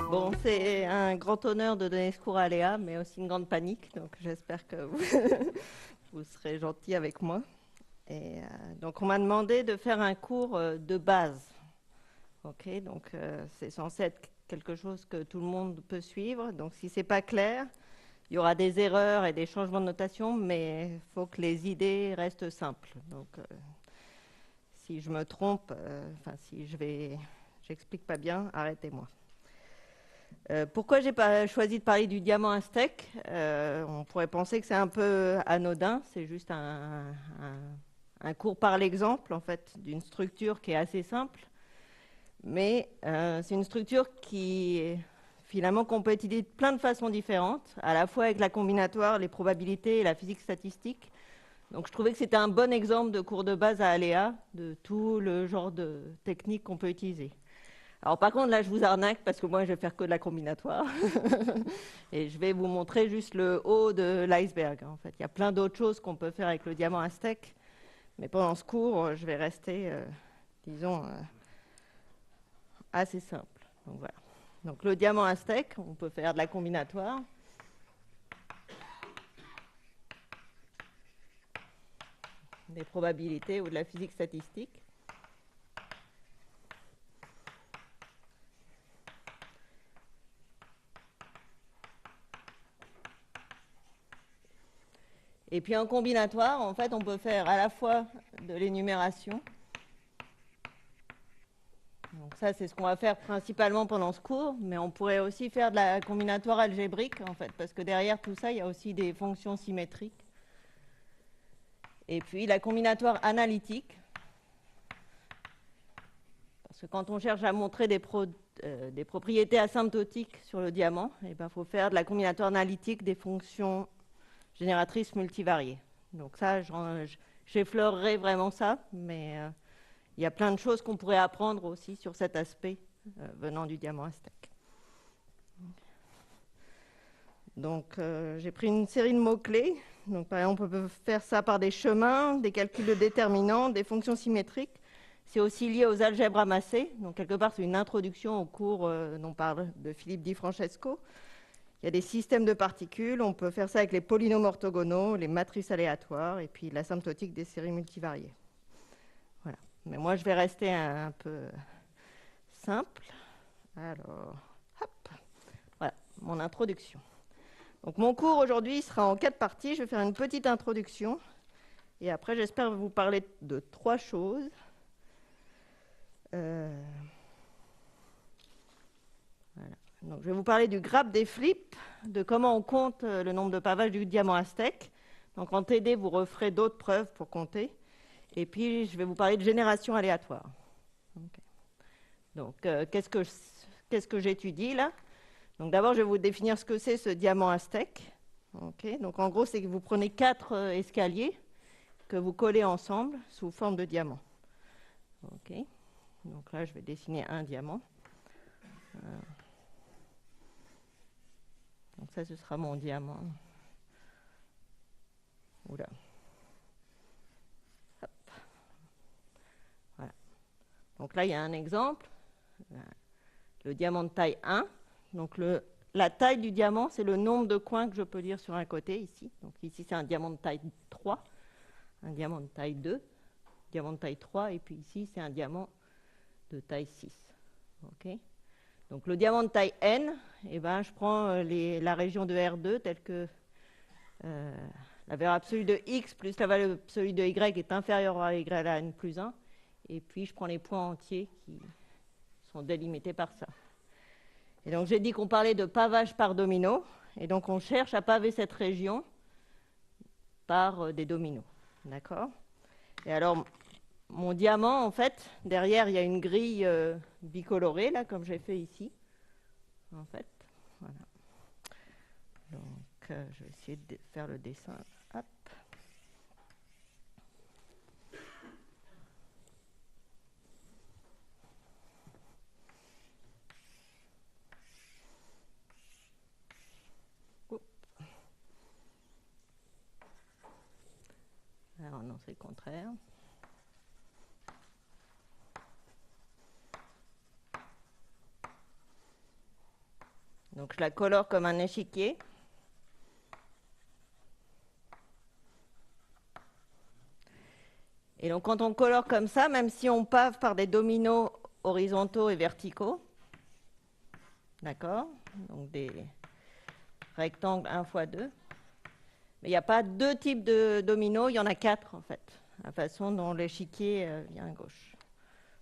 Bon, c'est un grand honneur de donner ce cours à Léa, mais aussi une grande panique. Donc, j'espère que vous, vous serez gentils avec moi. Et donc, on m'a demandé de faire un cours de base. Ok, donc c'est censé être quelque chose que tout le monde peut suivre. Donc, si c'est pas clair, il y aura des erreurs et des changements de notation, mais il faut que les idées restent simples. Donc, si je me trompe, si j'explique pas bien, arrêtez-moi. Pourquoi j'ai pas choisi de parler du diamant aztèque? On pourrait penser que c'est un peu anodin, c'est juste un cours par l'exemple en fait d'une structure qui est assez simple, mais c'est une structure qui finalement qu'on peut utiliser de plein de façons différentes, à la fois avec la combinatoire, les probabilités et la physique statistique. Donc je trouvais que c'était un bon exemple de cours de base à aléa de tout le genre de techniques qu'on peut utiliser. Alors par contre, là, je vous arnaque parce que moi, je vais faire que de la combinatoire. Et je vais vous montrer juste le haut de l'iceberg. En fait, il y a plein d'autres choses qu'on peut faire avec le diamant aztèque. Mais pendant ce cours, je vais rester, disons, assez simple. Donc voilà. Donc le diamant aztèque, on peut faire de la combinatoire. Des probabilités ou de la physique statistique. Et puis en combinatoire, en fait, on peut faire à la fois de l'énumération. Donc ça, c'est ce qu'on va faire principalement pendant ce cours, mais on pourrait aussi faire de la combinatoire algébrique, en fait, parce que derrière tout ça, il y a aussi des fonctions symétriques. Et puis la combinatoire analytique, parce que quand on cherche à montrer des propriétés asymptotiques sur le diamant, il faut faire de la combinatoire analytique des fonctions génératrices multivariées. Donc ça, j'effleurerai vraiment ça, mais il y a plein de choses qu'on pourrait apprendre aussi sur cet aspect venant du diamant aztèque. Donc j'ai pris une série de mots-clés. Donc par exemple, on peut faire ça par des chemins, des calculs de déterminants, des fonctions symétriques. C'est aussi lié aux algèbres amassées. Donc quelque part, c'est une introduction au cours dont parle de Philippe Di Francesco. Il y a des systèmes de particules. On peut faire ça avec les polynômes orthogonaux, les matrices aléatoires et puis l'asymptotique des séries multivariées. Voilà. Mais moi, je vais rester un peu simple. Alors, hop, voilà, mon introduction. Donc mon cours aujourd'hui sera en 4 parties. Je vais faire une petite introduction. Et après, j'espère vous parler de 3 choses. Voilà. Donc, je vais vous parler du graphe des flips, de comment on compte le nombre de pavages du diamant aztèque. Donc en TD, vous referez d'autres preuves pour compter. Et puis, je vais vous parler de génération aléatoire. Okay. Donc, qu'est-ce que j'étudie là? Donc d'abord, je vais vous définir ce que c'est ce diamant aztèque. Okay. Donc en gros, c'est que vous prenez 4 escaliers que vous collez ensemble sous forme de diamant. Okay. Donc là, je vais dessiner un diamant. Donc ça, ce sera mon diamant. Oula. Hop. Voilà. Donc là, il y a un exemple. Le diamant de taille 1. Donc la taille du diamant, c'est le nombre de coins que je peux lire sur un côté ici. Donc ici, c'est un diamant de taille 3, un diamant de taille 2, diamant de taille 3, et puis ici, c'est un diamant de taille 6. Okay. Donc le diamant de taille N, je prends la région de R2 telle que la valeur absolue de X plus la valeur absolue de Y est inférieure à Y à la N plus 1. Et puis je prends les points entiers qui sont délimités par ça. Et donc j'ai dit qu'on parlait de pavage par domino. Et donc on cherche à paver cette région par des dominos. D'accord? Et alors mon diamant, en fait, derrière il y a une grille bicolorée, là, comme j'ai fait ici. En fait, voilà. Donc je vais essayer de faire le dessin. Hop. c'est le contraire. Donc je la colore comme un échiquier. Et donc quand on colore comme ça, même si on pave par des dominos horizontaux et verticaux, d'accord, donc des rectangles 1 x 2, mais il n'y a pas 2 types de dominos, il y en a 4 en fait, la façon dont l'échiquier vient à gauche.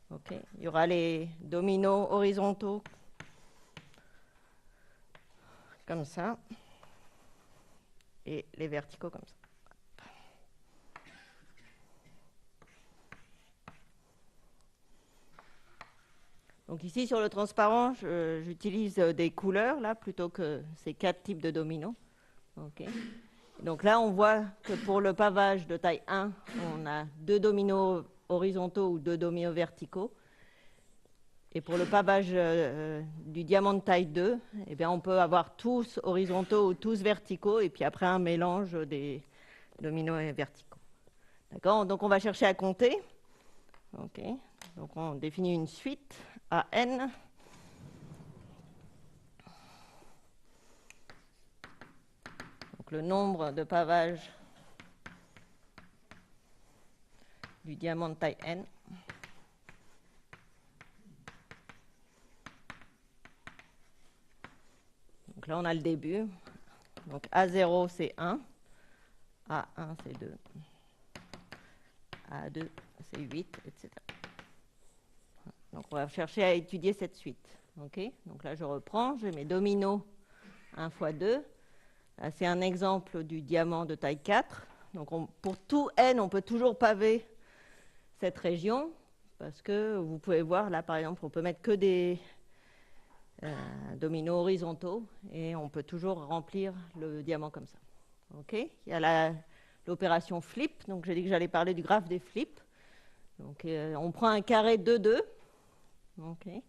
Okay. Il y aura les dominos horizontaux comme ça et les verticaux comme ça. Donc ici sur le transparent, j'utilise des couleurs là plutôt que ces 4 types de dominos. Okay. Donc là, on voit que pour le pavage de taille 1, on a 2 dominos horizontaux ou 2 dominos verticaux. Et pour le pavage du diamant de taille 2, eh bien, on peut avoir tous horizontaux ou tous verticaux, et puis après un mélange des dominos et verticaux. D'accord? Donc on va chercher à compter. Okay. Donc on définit une suite à n. Donc le nombre de pavages du diamant de taille n. Donc là, on a le début. Donc A0, c'est 1. A1, c'est 2. A2, c'est 8, etc. Donc on va chercher à étudier cette suite. Okay. Donc là, je reprends. J'ai mes dominos 1 x 2. Là, c'est un exemple du diamant de taille 4. Donc pour tout n, on peut toujours paver cette région. Parce que vous pouvez voir, là, par exemple, on peut mettre que des dominos horizontaux. Et on peut toujours remplir le diamant comme ça. Okay. Il y a l'opération flip. Donc j'ai dit que j'allais parler du graphe des flips. Donc on prend un carré 2-2. Okay.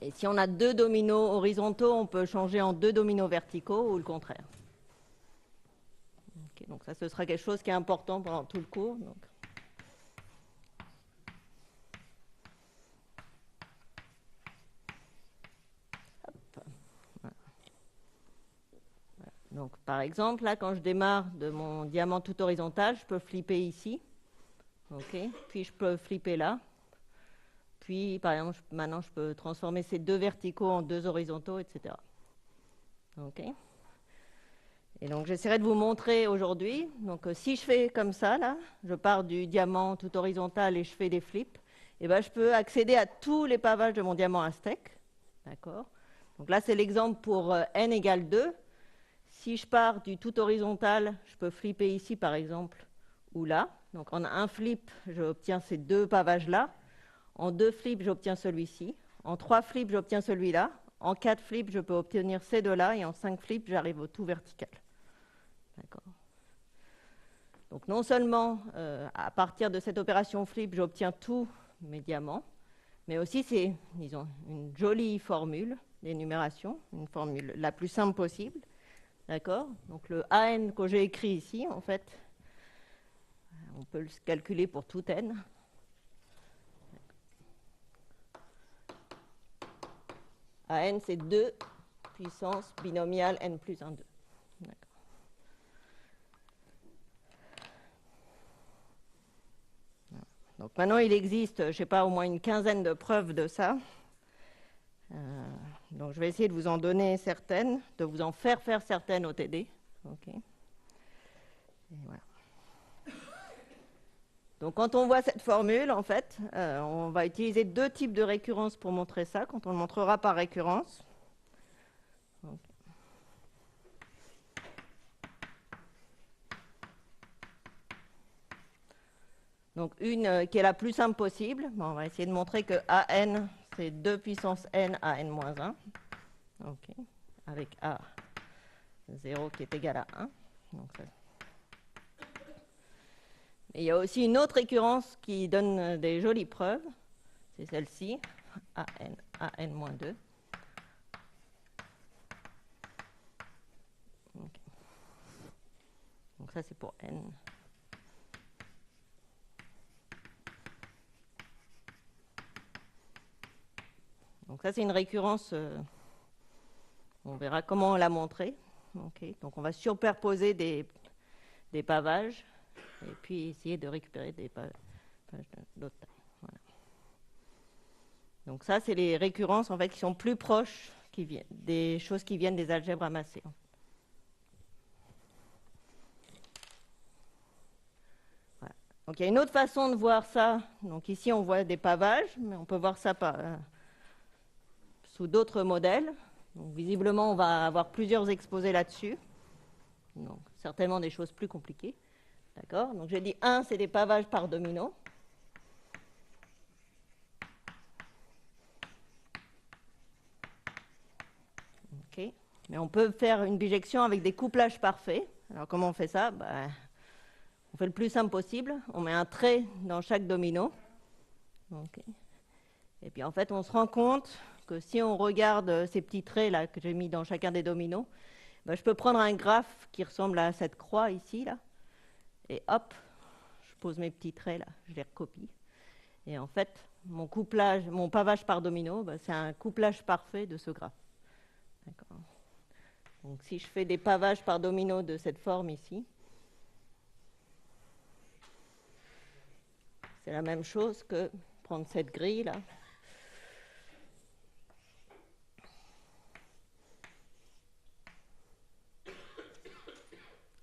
Et si on a 2 dominos horizontaux, on peut changer en 2 dominos verticaux ou le contraire. Okay. Donc ça, ce sera quelque chose qui est important pendant tout le cours. Donc. Donc, par exemple, là, quand je démarre de mon diamant tout horizontal, je peux flipper ici. Okay. Puis je peux flipper là. Puis, par exemple, maintenant, je peux transformer ces 2 verticaux en 2 horizontaux, etc. Okay. Et donc, j'essaierai de vous montrer aujourd'hui. Donc, si je fais comme ça, là, je pars du diamant tout horizontal et je fais des flips, et ben, je peux accéder à tous les pavages de mon diamant Aztec. D'accord. Donc là, c'est l'exemple pour n égale 2. Si je pars du tout horizontal, je peux flipper ici, par exemple, ou là. Donc, en un flip, j'obtiens ces 2 pavages-là. En 2 flips, j'obtiens celui-ci. En 3 flips, j'obtiens celui-là. En 4 flips, je peux obtenir ces 2-là. Et en 5 flips, j'arrive au tout vertical. D'accord. Donc, non seulement, à partir de cette opération flip, j'obtiens tous mes diamants, mais aussi, c'est, disons, une jolie formule d'énumération, une formule la plus simple possible. D'accord. Donc, le AN que j'ai écrit ici, en fait, on peut le calculer pour tout n. AN, c'est 2 puissance binomiale n plus 1, 2. D'accord. Donc maintenant, il existe, je ne sais pas, au moins une quinzaine de preuves de ça. Donc je vais essayer de vous en donner certaines, de vous en faire certaines au TD. Okay. Et voilà. Donc quand on voit cette formule, en fait, on va utiliser 2 types de récurrence pour montrer ça, quand on le montrera par récurrence. Okay. Donc une qui est la plus simple possible. Bon, on va essayer de montrer que AN, c'est 2 puissance n à n-1. Okay. Avec A0 qui est égal à 1. Donc, ça. Et il y a aussi une autre récurrence qui donne des jolies preuves. C'est celle-ci, AN-2. Okay. Donc ça, c'est pour n. Donc ça, c'est une récurrence. On verra comment on l'a montré. Okay. Donc on va superposer des pavages et puis essayer de récupérer des pavages d'autre taille. Voilà. Donc ça, c'est les récurrences en fait, qui sont plus proches des choses qui viennent des algèbres amassées. Voilà. Donc il y a une autre façon de voir ça. Donc ici, on voit des pavages, mais on peut voir ça sous d'autres modèles. Donc, visiblement, on va avoir plusieurs exposés là-dessus. Donc, certainement des choses plus compliquées. D'accord? Donc, j'ai dit 1, c'est des pavages par domino. OK. Mais on peut faire une bijection avec des couplages parfaits. Alors, comment on fait ça? On fait le plus simple possible. On met un trait dans chaque domino. OK. Et puis, en fait, on se rend compte que si on regarde ces petits traits là que j'ai mis dans chacun des dominos, je peux prendre un graphe qui ressemble à cette croix ici, là, et hop, je pose mes petits traits là, je les recopie. Et en fait, mon pavage par domino, c'est un couplage parfait de ce graphe. D'accord. Donc si je fais des pavages par domino de cette forme ici, c'est la même chose que prendre cette grille là.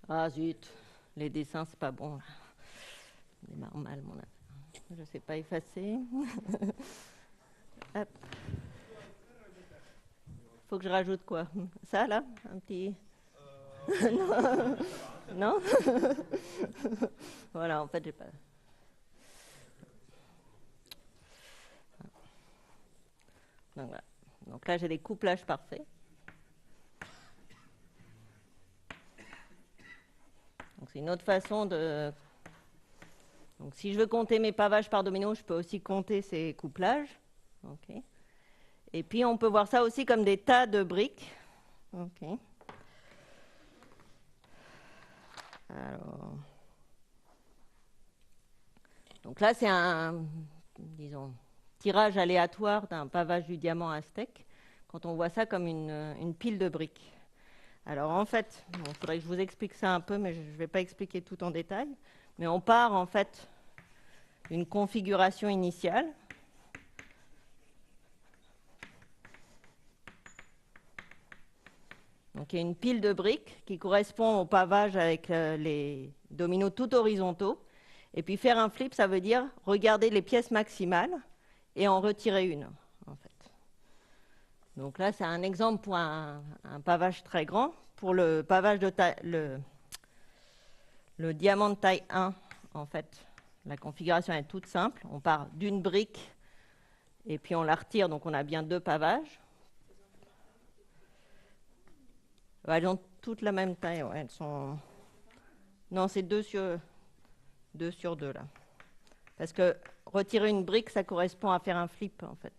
Ah zut, les dessins, c'est pas bon. C'est normal, mon affaire. Je ne sais pas effacer. Hop. Faut que je rajoute quoi? Ça, là? Un petit... Non, non. Voilà, en fait, j'ai pas... Donc, voilà. Donc là, j'ai des couplages parfaits. Donc c'est une autre façon de... Donc si je veux compter mes pavages par domino, je peux aussi compter ces couplages. Okay. Et puis on peut voir ça aussi comme des tas de briques. Okay. Alors... Donc là, c'est un, disons, tirage aléatoire d'un pavage du diamant aztèque, quand on voit ça comme une pile de briques. Alors en fait, il faudrait que je vous explique ça un peu, mais je ne vais pas expliquer tout en détail. Mais on part en fait d'une configuration initiale. Donc il y a une pile de briques qui correspond au pavage avec les dominos tout horizontaux. Et puis faire un flip, ça veut dire regarder les pièces maximales et en retirer une, en fait. Donc là, c'est un exemple pour un pavage très grand. Pour le pavage de taille, le diamant de taille 1, en fait, la configuration est toute simple. On part d'une brique et puis on la retire, donc on a bien deux pavages. Elles ont toutes la même taille. Ouais, elles sont... Non, c'est 2 sur 2 là. Parce que retirer une brique, ça correspond à faire un flip, en fait.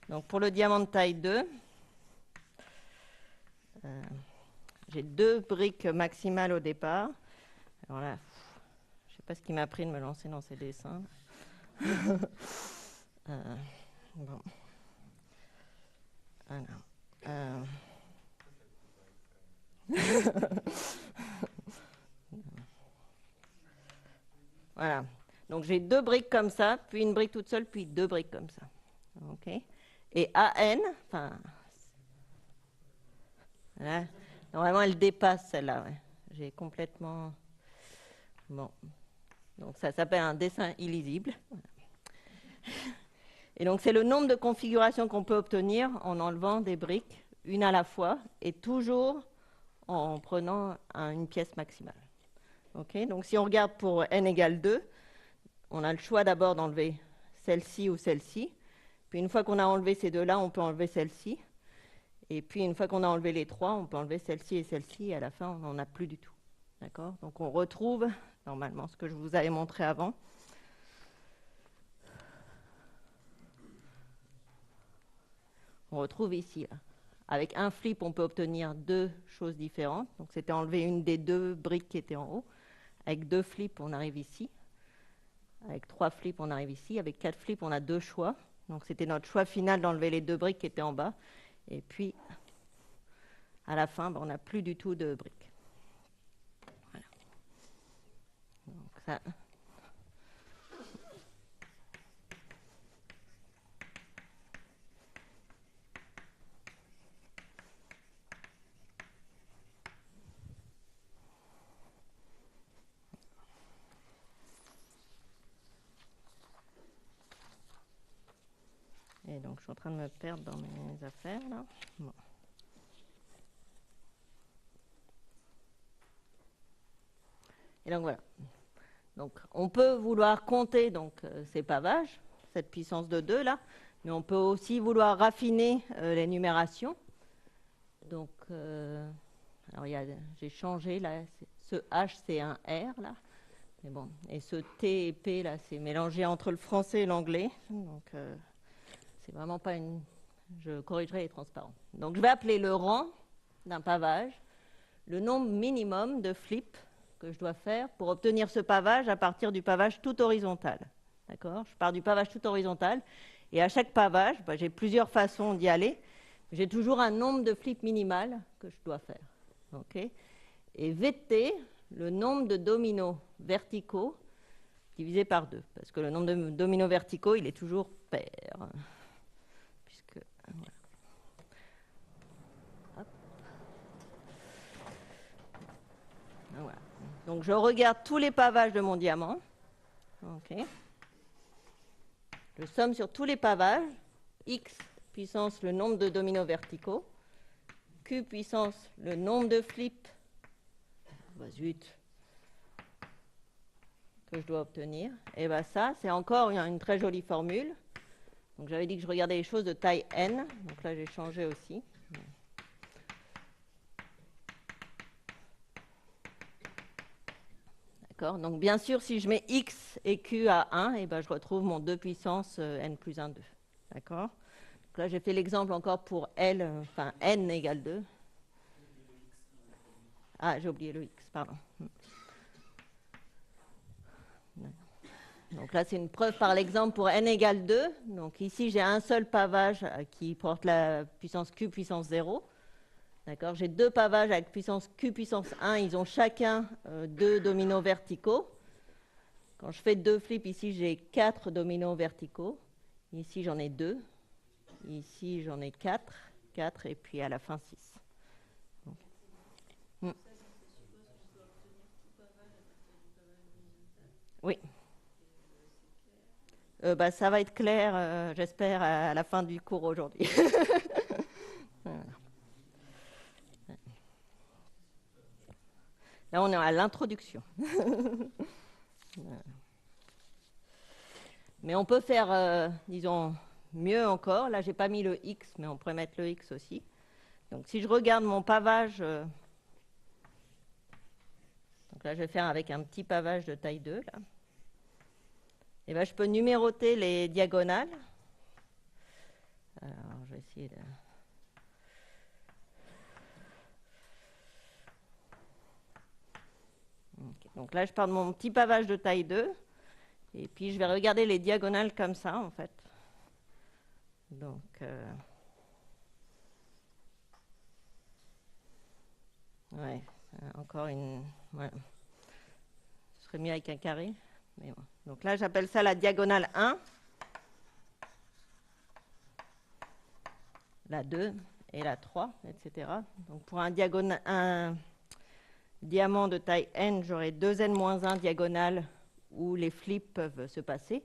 Donc pour le diamant de taille 2, j'ai 2 briques maximales au départ. Alors là, je ne sais pas ce qui m'a pris de me lancer dans ces dessins. Bon. Alors, voilà. Donc j'ai 2 briques comme ça, puis une brique toute seule, puis 2 briques comme ça. Okay. Et AN, enfin, voilà. Normalement elle dépasse celle-là. Ouais. J'ai complètement... Bon. Donc ça s'appelle un dessin illisible. Et donc c'est le nombre de configurations qu'on peut obtenir en enlevant des briques, une à la fois, et toujours en prenant une pièce maximale. Okay. Donc si on regarde pour n égale 2, on a le choix d'abord d'enlever celle-ci ou celle-ci. Puis une fois qu'on a enlevé ces deux-là, on peut enlever celle-ci. Et puis une fois qu'on a enlevé les 3, on peut enlever celle-ci et celle-ci. Et à la fin, on n'en a plus du tout. D'accord? Donc on retrouve normalement ce que je vous avais montré avant. On retrouve ici là, avec un flip, on peut obtenir deux choses différentes. Donc, c'était enlever une des deux briques qui étaient en haut. Avec 2 flips, on arrive ici. Avec 3 flips, on arrive ici. Avec 4 flips, on a 2 choix. Donc, c'était notre choix final d'enlever les 2 briques qui étaient en bas. Et puis, à la fin, on n'a plus du tout de briques. Voilà. Donc, ça... Et donc, je suis en train de me perdre dans mes affaires, là. Bon. Et donc, voilà. Donc, on peut vouloir compter donc, ces pavages, cette puissance de 2, là, mais on peut aussi vouloir raffiner les numérations. Donc, alors, j'ai changé, là, ce H, c'est un R, là. Mais bon, et ce T et P, là, c'est mélangé entre le français et l'anglais. Donc, c'est vraiment pas une... Je corrigerai les transparents. Donc, je vais appeler le rang d'un pavage le nombre minimum de flips que je dois faire pour obtenir ce pavage à partir du pavage tout horizontal. D'accord ? Je pars du pavage tout horizontal. Et à chaque pavage, j'ai plusieurs façons d'y aller. J'ai toujours un nombre de flips minimal que je dois faire. Okay ? Et VT, le nombre de dominos verticaux divisé par 2. Parce que le nombre de dominos verticaux, il est toujours pair. Puisque, voilà. Voilà. Donc je regarde tous les pavages de mon diamant. Okay. Je somme sur tous les pavages. X puissance le nombre de dominos verticaux. Q puissance le nombre de flips. Bah, zut. Que je dois obtenir. Et bien ça, c'est encore une très jolie formule. Donc j'avais dit que je regardais les choses de taille n. Donc là, j'ai changé aussi. D'accord. Donc bien sûr, si je mets x et q à 1, et ben, je retrouve mon 2 puissance n plus 1, 2. D'accord. Donc là, j'ai fait l'exemple encore pour L, enfin n égale 2. Ah, j'ai oublié le x, pardon. Donc là, c'est une preuve par l'exemple pour n égale 2. Donc ici, j'ai un seul pavage qui porte la puissance q puissance 0. D'accord. J'ai 2 pavages avec puissance q puissance 1. Ils ont chacun 2 dominos verticaux. Quand je fais 2 flips, ici, j'ai 4 dominos verticaux. Ici, j'en ai 2. Ici, j'en ai 4. 4 et puis à la fin, 6. Donc, oui. Bah, ça va être clair, j'espère, à la fin du cours aujourd'hui. Voilà. Là, on est à l'introduction. Voilà. Mais on peut faire, disons, mieux encore. Là, je n'ai pas mis le X, mais on pourrait mettre le X aussi. Donc, si je regarde mon pavage, donc là, je vais faire avec un petit pavage de taille 2. Là. Et ben, je peux numéroter les diagonales. Alors, je vais essayer de... Okay. Donc là, je pars de mon petit pavage de taille 2. Et puis, je vais regarder les diagonales comme ça, en fait. Donc, ouais, encore une... Voilà. Ce serait mieux avec un carré. Mais bon. Donc là, j'appelle ça la diagonale 1. La 2 et la 3, etc. Donc pour un diamant de taille n, j'aurai 2n-1 diagonales où les flips peuvent se passer.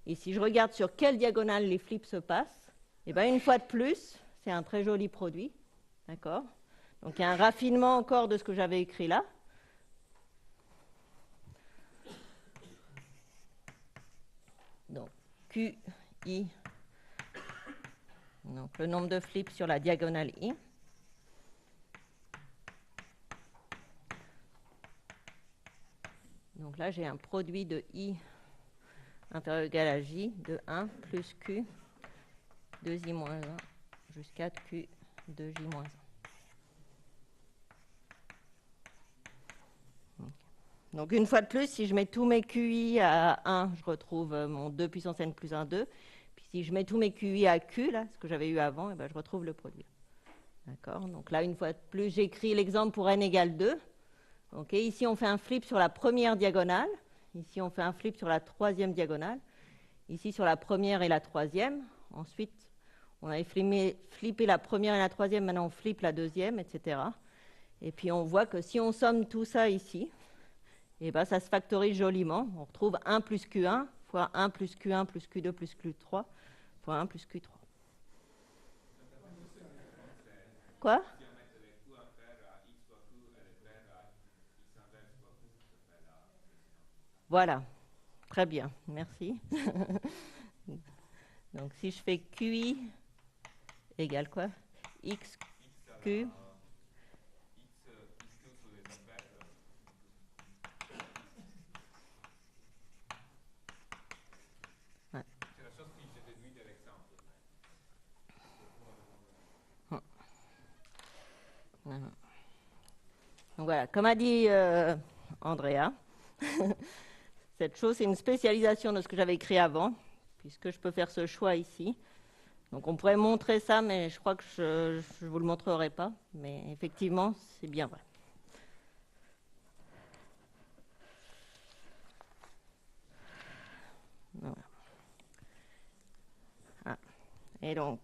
Et si je regarde sur quelle diagonale les flips se passent, et bien une fois de plus, c'est un très joli produit. D'accord ? Donc il y a un raffinement encore de ce que j'avais écrit là. Donc Q, I, donc le nombre de flips sur la diagonale I. Donc là, j'ai un produit de I inférieur ou égal à J de 1 plus Q, 2I moins 1, jusqu'à Q de J-1. Donc une fois de plus, si je mets tous mes QI à 1, je retrouve mon 2 puissance n plus 1, 2. Puis si je mets tous mes QI à Q, là, ce que j'avais eu avant, et ben, je retrouve le produit. D'accord. Donc là, une fois de plus, j'écris l'exemple pour n égale 2. Okay. Ici, on fait un flip sur la première diagonale. Ici, on fait un flip sur la troisième diagonale. Ici, sur la première et la troisième. Ensuite, on avait flippé la première et la troisième. Maintenant, on flippe la deuxième, etc. Et puis, on voit que si on somme tout ça ici, et ben, ça se factorise joliment. On retrouve 1 plus Q1 fois 1 plus Q1 plus Q2 plus Q3 fois 1 plus Q3. Quoi? Voilà. Très bien. Merci. Donc, si je fais QI égale quoi? XQ. Ouais. C'est la chose qui s'est déduite de l'exemple. Donc voilà, comme a dit Andrea, cette chose, c'est une spécialisation de ce que j'avais écrit avant, puisque je peux faire ce choix ici. Donc on pourrait montrer ça, mais je crois que je ne vous le montrerai pas. Mais effectivement, c'est bien vrai. Voilà. Ah. Et donc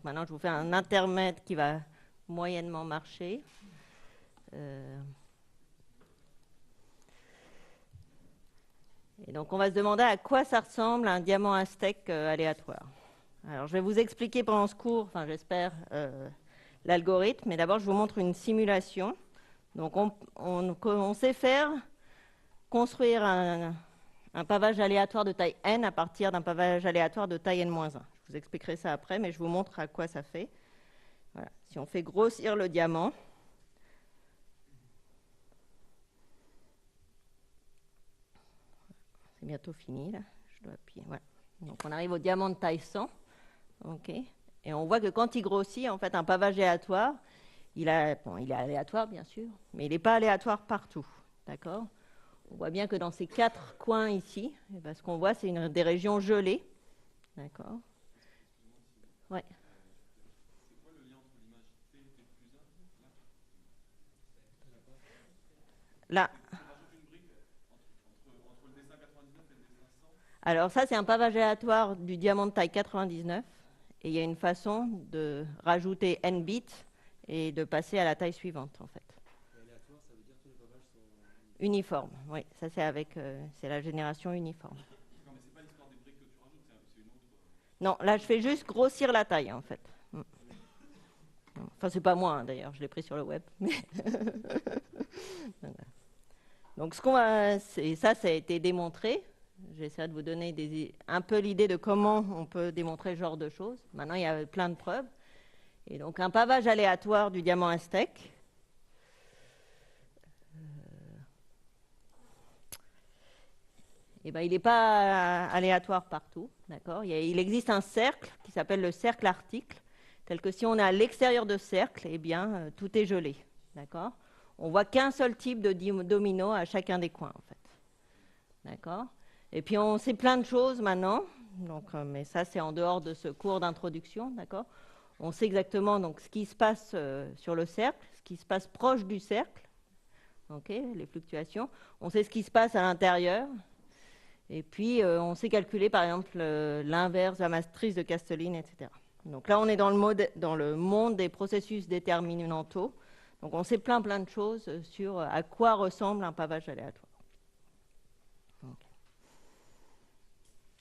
maintenant, je vous fais un intermède qui va moyennement marcher. Et donc, on va se demander à quoi ça ressemble un diamant aztèque aléatoire. Alors, je vais vous expliquer pendant ce cours, enfin, j'espère, l'algorithme. Mais d'abord, je vous montre une simulation. Donc, on sait faire construire un pavage aléatoire de taille n à partir d'un pavage aléatoire de taille n-1. Je vous expliquerai ça après, mais je vous montre à quoi ça fait. Voilà. Si on fait grossir le diamant, c'est bientôt fini, là. Je dois appuyer. Voilà. Donc, on arrive au diamant de taille 100. Okay. Et on voit que quand il grossit, en fait, un pavage aléatoire, il est aléatoire, bien sûr, mais il n'est pas aléatoire partout. D'accord. On voit bien que dans ces 4 coins ici, ce qu'on voit, c'est des régions gelées. D'accord. Ouais. C'est quoi le lien entre l'image T et T plus 1 là? Alors ça, c'est un pavage aléatoire du diamant de taille 99. Et il y a une façon de rajouter n bits et de passer à la taille suivante, en fait. Aléatoire, ça veut dire que tous les pavages sont uniformes. Oui, ça c'est la génération uniforme. Non, mais c'est pas l'histoire des briques que tu rajoutes, c'est une autre. Non, là, je fais juste grossir la taille, en fait. Enfin, c'est pas moi, hein, d'ailleurs, je l'ai pris sur le web. Donc, ça a été démontré. J'essaie de vous donner un peu l'idée de comment on peut démontrer ce genre de choses. Maintenant, il y a plein de preuves. Et donc, un pavage aléatoire du diamant aztèque. Il n'est pas aléatoire partout. D'accord. Il existe un cercle qui s'appelle le cercle article, tel que si on est à l'extérieur de ce cercle, eh bien, tout est gelé. D'accord. On voit qu'un seul type de domino à chacun des coins, en fait. D'accord. Et puis, on sait plein de choses maintenant, donc, mais ça, c'est en dehors de ce cours d'introduction, d'accord. On sait exactement donc, ce qui se passe sur le cercle, ce qui se passe proche du cercle, okay, les fluctuations. On sait ce qui se passe à l'intérieur. Et puis, on sait calculer, par exemple, l'inverse, la matrice de Castellini, etc. Donc là, on est dans le monde des processus déterminantaux. Donc, on sait plein de choses sur à quoi ressemble un pavage aléatoire.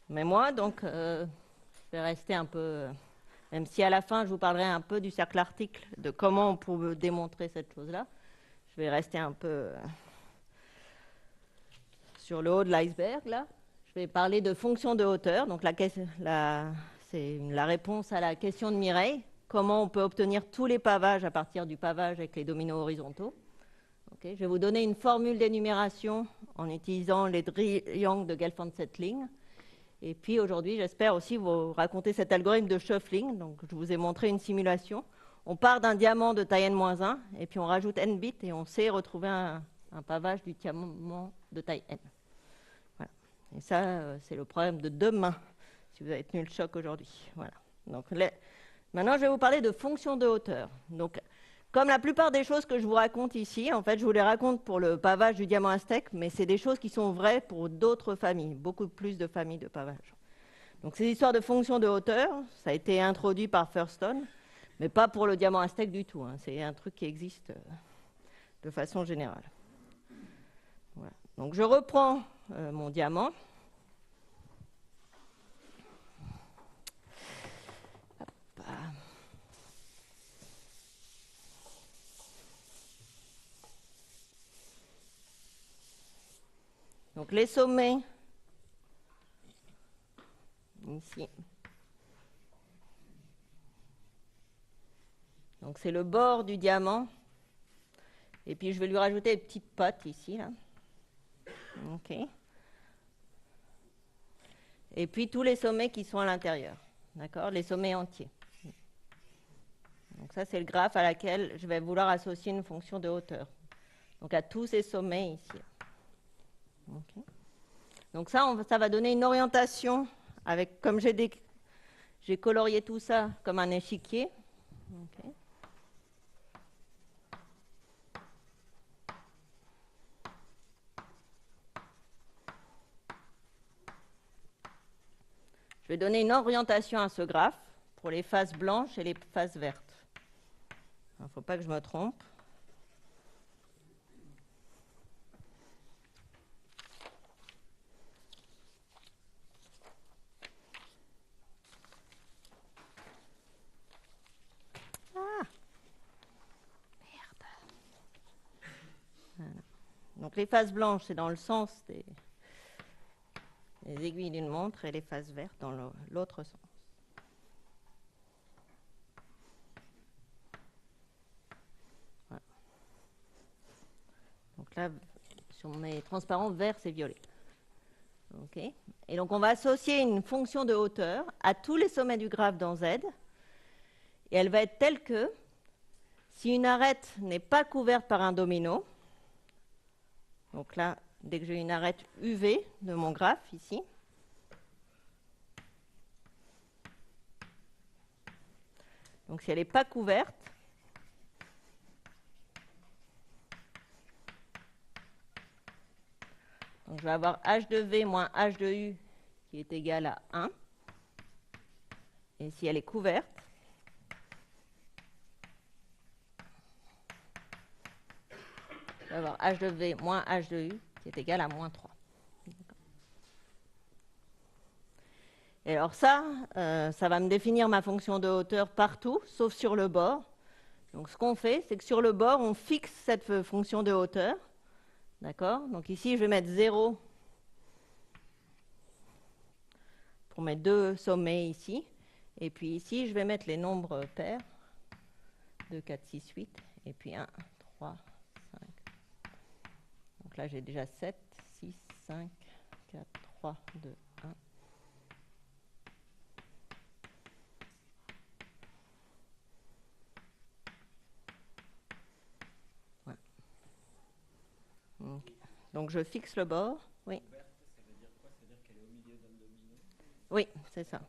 Mais moi, donc, je vais rester un peu, même si à la fin, je vous parlerai un peu du cercle article, de comment on peut démontrer cette chose-là, je vais rester un peu sur le haut de l'iceberg, là. Je vais parler de fonction de hauteur. Donc, c'est la réponse à la question de Mireille. Comment on peut obtenir tous les pavages à partir du pavage avec les dominos horizontaux. Okay. Je vais vous donner une formule d'énumération en utilisant les triangles de Gelfand-Settling. Et puis aujourd'hui, j'espère aussi vous raconter cet algorithme de shuffling. Donc, je vous ai montré une simulation. on part d'un diamant de taille n-1, et puis on rajoute n bits, et on sait retrouver un pavage du diamant de taille n. Voilà. Et ça, c'est le problème de demain, si vous avez tenu le choc aujourd'hui. Voilà. Donc, maintenant, je vais vous parler de fonctions de hauteur. Donc, comme la plupart des choses que je vous raconte ici, en fait, je vous les raconte pour le pavage du diamant aztèque, mais c'est des choses qui sont vraies pour d'autres familles, beaucoup plus de familles de pavages. Donc, ces histoires de fonctions de hauteur, ça a été introduit par Thurston, mais pas pour le diamant aztèque du tout. Hein. C'est un truc qui existe de façon générale. Voilà. Donc, je reprends mon diamant. Hop. Donc, les sommets, ici. Donc, c'est le bord du diamant. Et puis, je vais lui rajouter des petites potes ici, là. OK. Et puis, tous les sommets qui sont à l'intérieur. D'accord? Les sommets entiers. Donc, ça, c'est le graphe à laquelle je vais vouloir associer une fonction de hauteur. Donc, à tous ces sommets ici. Okay. Donc, ça va donner une orientation avec, comme j'ai colorié tout ça comme un échiquier. Okay. Je vais donner une orientation à ce graphe pour les faces blanches et les faces vertes. Il ne faut pas que je me trompe. Ah, merde. Voilà. Donc les faces blanches, c'est dans le sens des aiguilles d'une montre, et les faces vertes dans l'autre sens. Voilà. Donc là, sur mes transparents, vert, c'est violet. Okay. Et donc, on va associer une fonction de hauteur à tous les sommets du graphe dans Z. Et elle va être telle que, si une arête n'est pas couverte par un domino, donc là, dès que j'ai une arête UV de mon graphe, ici, donc si elle n'est pas couverte, donc je vais avoir h de v moins h de u qui est égal à 1. Et si elle est couverte, je vais avoir h de v moins h de u qui est égal à moins 3. Et alors ça va me définir ma fonction de hauteur partout, sauf sur le bord. Donc ce qu'on fait, c'est que sur le bord, on fixe cette fonction de hauteur. D'accord? Donc ici, je vais mettre 0 pour mes deux sommets ici. Et puis ici, je vais mettre les nombres pairs. 2, 4, 6, 8. Et puis 1, 3, 5. Donc là, j'ai déjà 7, 6, 5, 4, 3, 2, 1. Voilà. Donc je fixe le bord. Oui. Ça veut dire quoi? Ça veut dire qu'elle est au milieu d'un domino? Oui, c'est ça.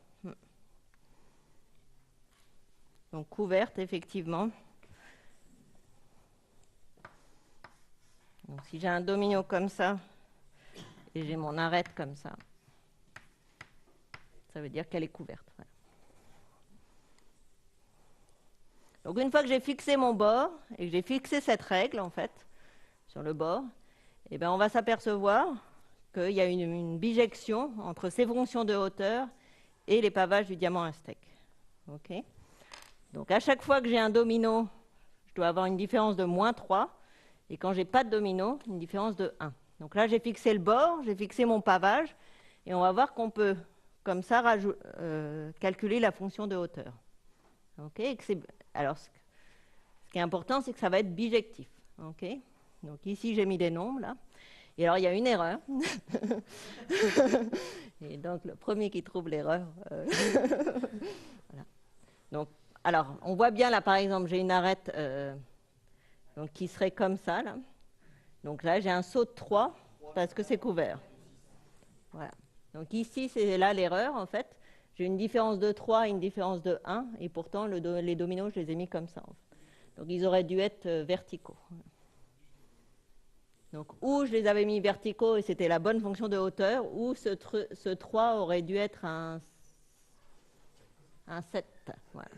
Donc couverte, effectivement. Donc si j'ai un domino comme ça, et j'ai mon arête comme ça veut dire qu'elle est couverte. Voilà. Donc une fois que j'ai fixé mon bord, et que j'ai fixé cette règle, en fait, sur le bord, eh bien, on va s'apercevoir qu'il y a une bijection entre ces fonctions de hauteur et les pavages du diamant aztèque. Okay. Donc à chaque fois que j'ai un domino, je dois avoir une différence de moins 3, et quand je n'ai pas de domino, une différence de 1. Donc là, j'ai fixé le bord, j'ai fixé mon pavage, et on va voir qu'on peut, comme ça, calculer la fonction de hauteur. Okay. Alors, ce qui est important, c'est que ça va être bijectif. Okay. Donc ici, j'ai mis des nombres, là. Et alors, il y a une erreur. Et donc, le premier qui trouve l'erreur... voilà. Donc, alors, on voit bien là, par exemple, j'ai une arête donc, qui serait comme ça. Là. Donc là, j'ai un saut de 3 parce que c'est couvert. Voilà. Donc ici, c'est là l'erreur, en fait. J'ai une différence de 3 et une différence de 1, et pourtant, les dominos, je les ai mis comme ça. En fait. Donc ils auraient dû être verticaux. Donc, ou je les avais mis verticaux et c'était la bonne fonction de hauteur, ou ce 3 aurait dû être un 7. Voilà.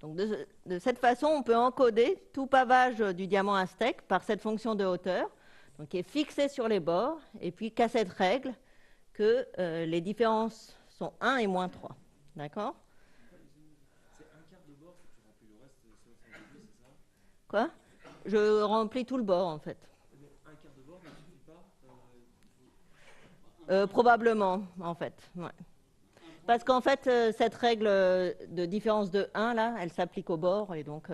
Donc, de cette façon, on peut encoder tout pavage du diamant aztèque par cette fonction de hauteur, donc qui est fixée sur les bords, et puis qu'à cette règle que les différences sont 1 et moins 3. D'accord ? C'est un quart de bord si tu remplis le reste selon son débit, c'est ça? Quoi ? Je remplis tout le bord, en fait. Mais un quart de bord ne suffit pas. Probablement, en fait. Ouais. Parce qu'en fait, cette règle de différence de 1, là, elle s'applique au bord. Et donc,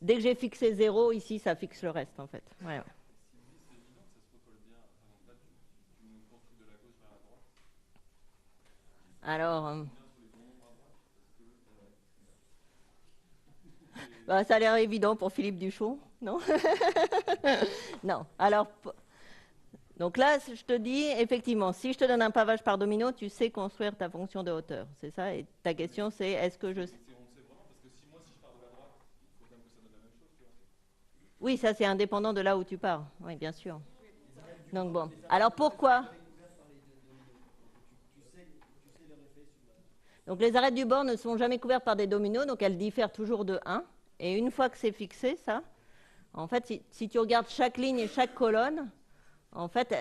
dès que j'ai fixé 0, ici, ça fixe le reste, en fait. Ouais, ouais. Si on dit c'est évident que ça se recolle bien, là, tu nous construis de la gauche vers la droite. Alors, Bien sur les nombres à droite, parce que bah, ça a l'air évident pour Philippe Duchon, non? Non. Alors, donc là, je te dis, effectivement, si je te donne un pavage par domino, tu sais construire ta fonction de hauteur. C'est ça? Et ta question, c'est est-ce que je... on le sait vraiment, parce que si moi, si je pars de la droite, il faut bien que ça donne la même chose, tu vois. Oui, ça, c'est indépendant de là où tu pars. Oui, bien sûr. Donc bon. Alors pourquoi? Donc les arêtes du bord ne sont jamais couvertes par des dominos, donc elles diffèrent toujours de 1. Et une fois que c'est fixé, ça, en fait, si tu regardes chaque ligne et chaque colonne, en fait,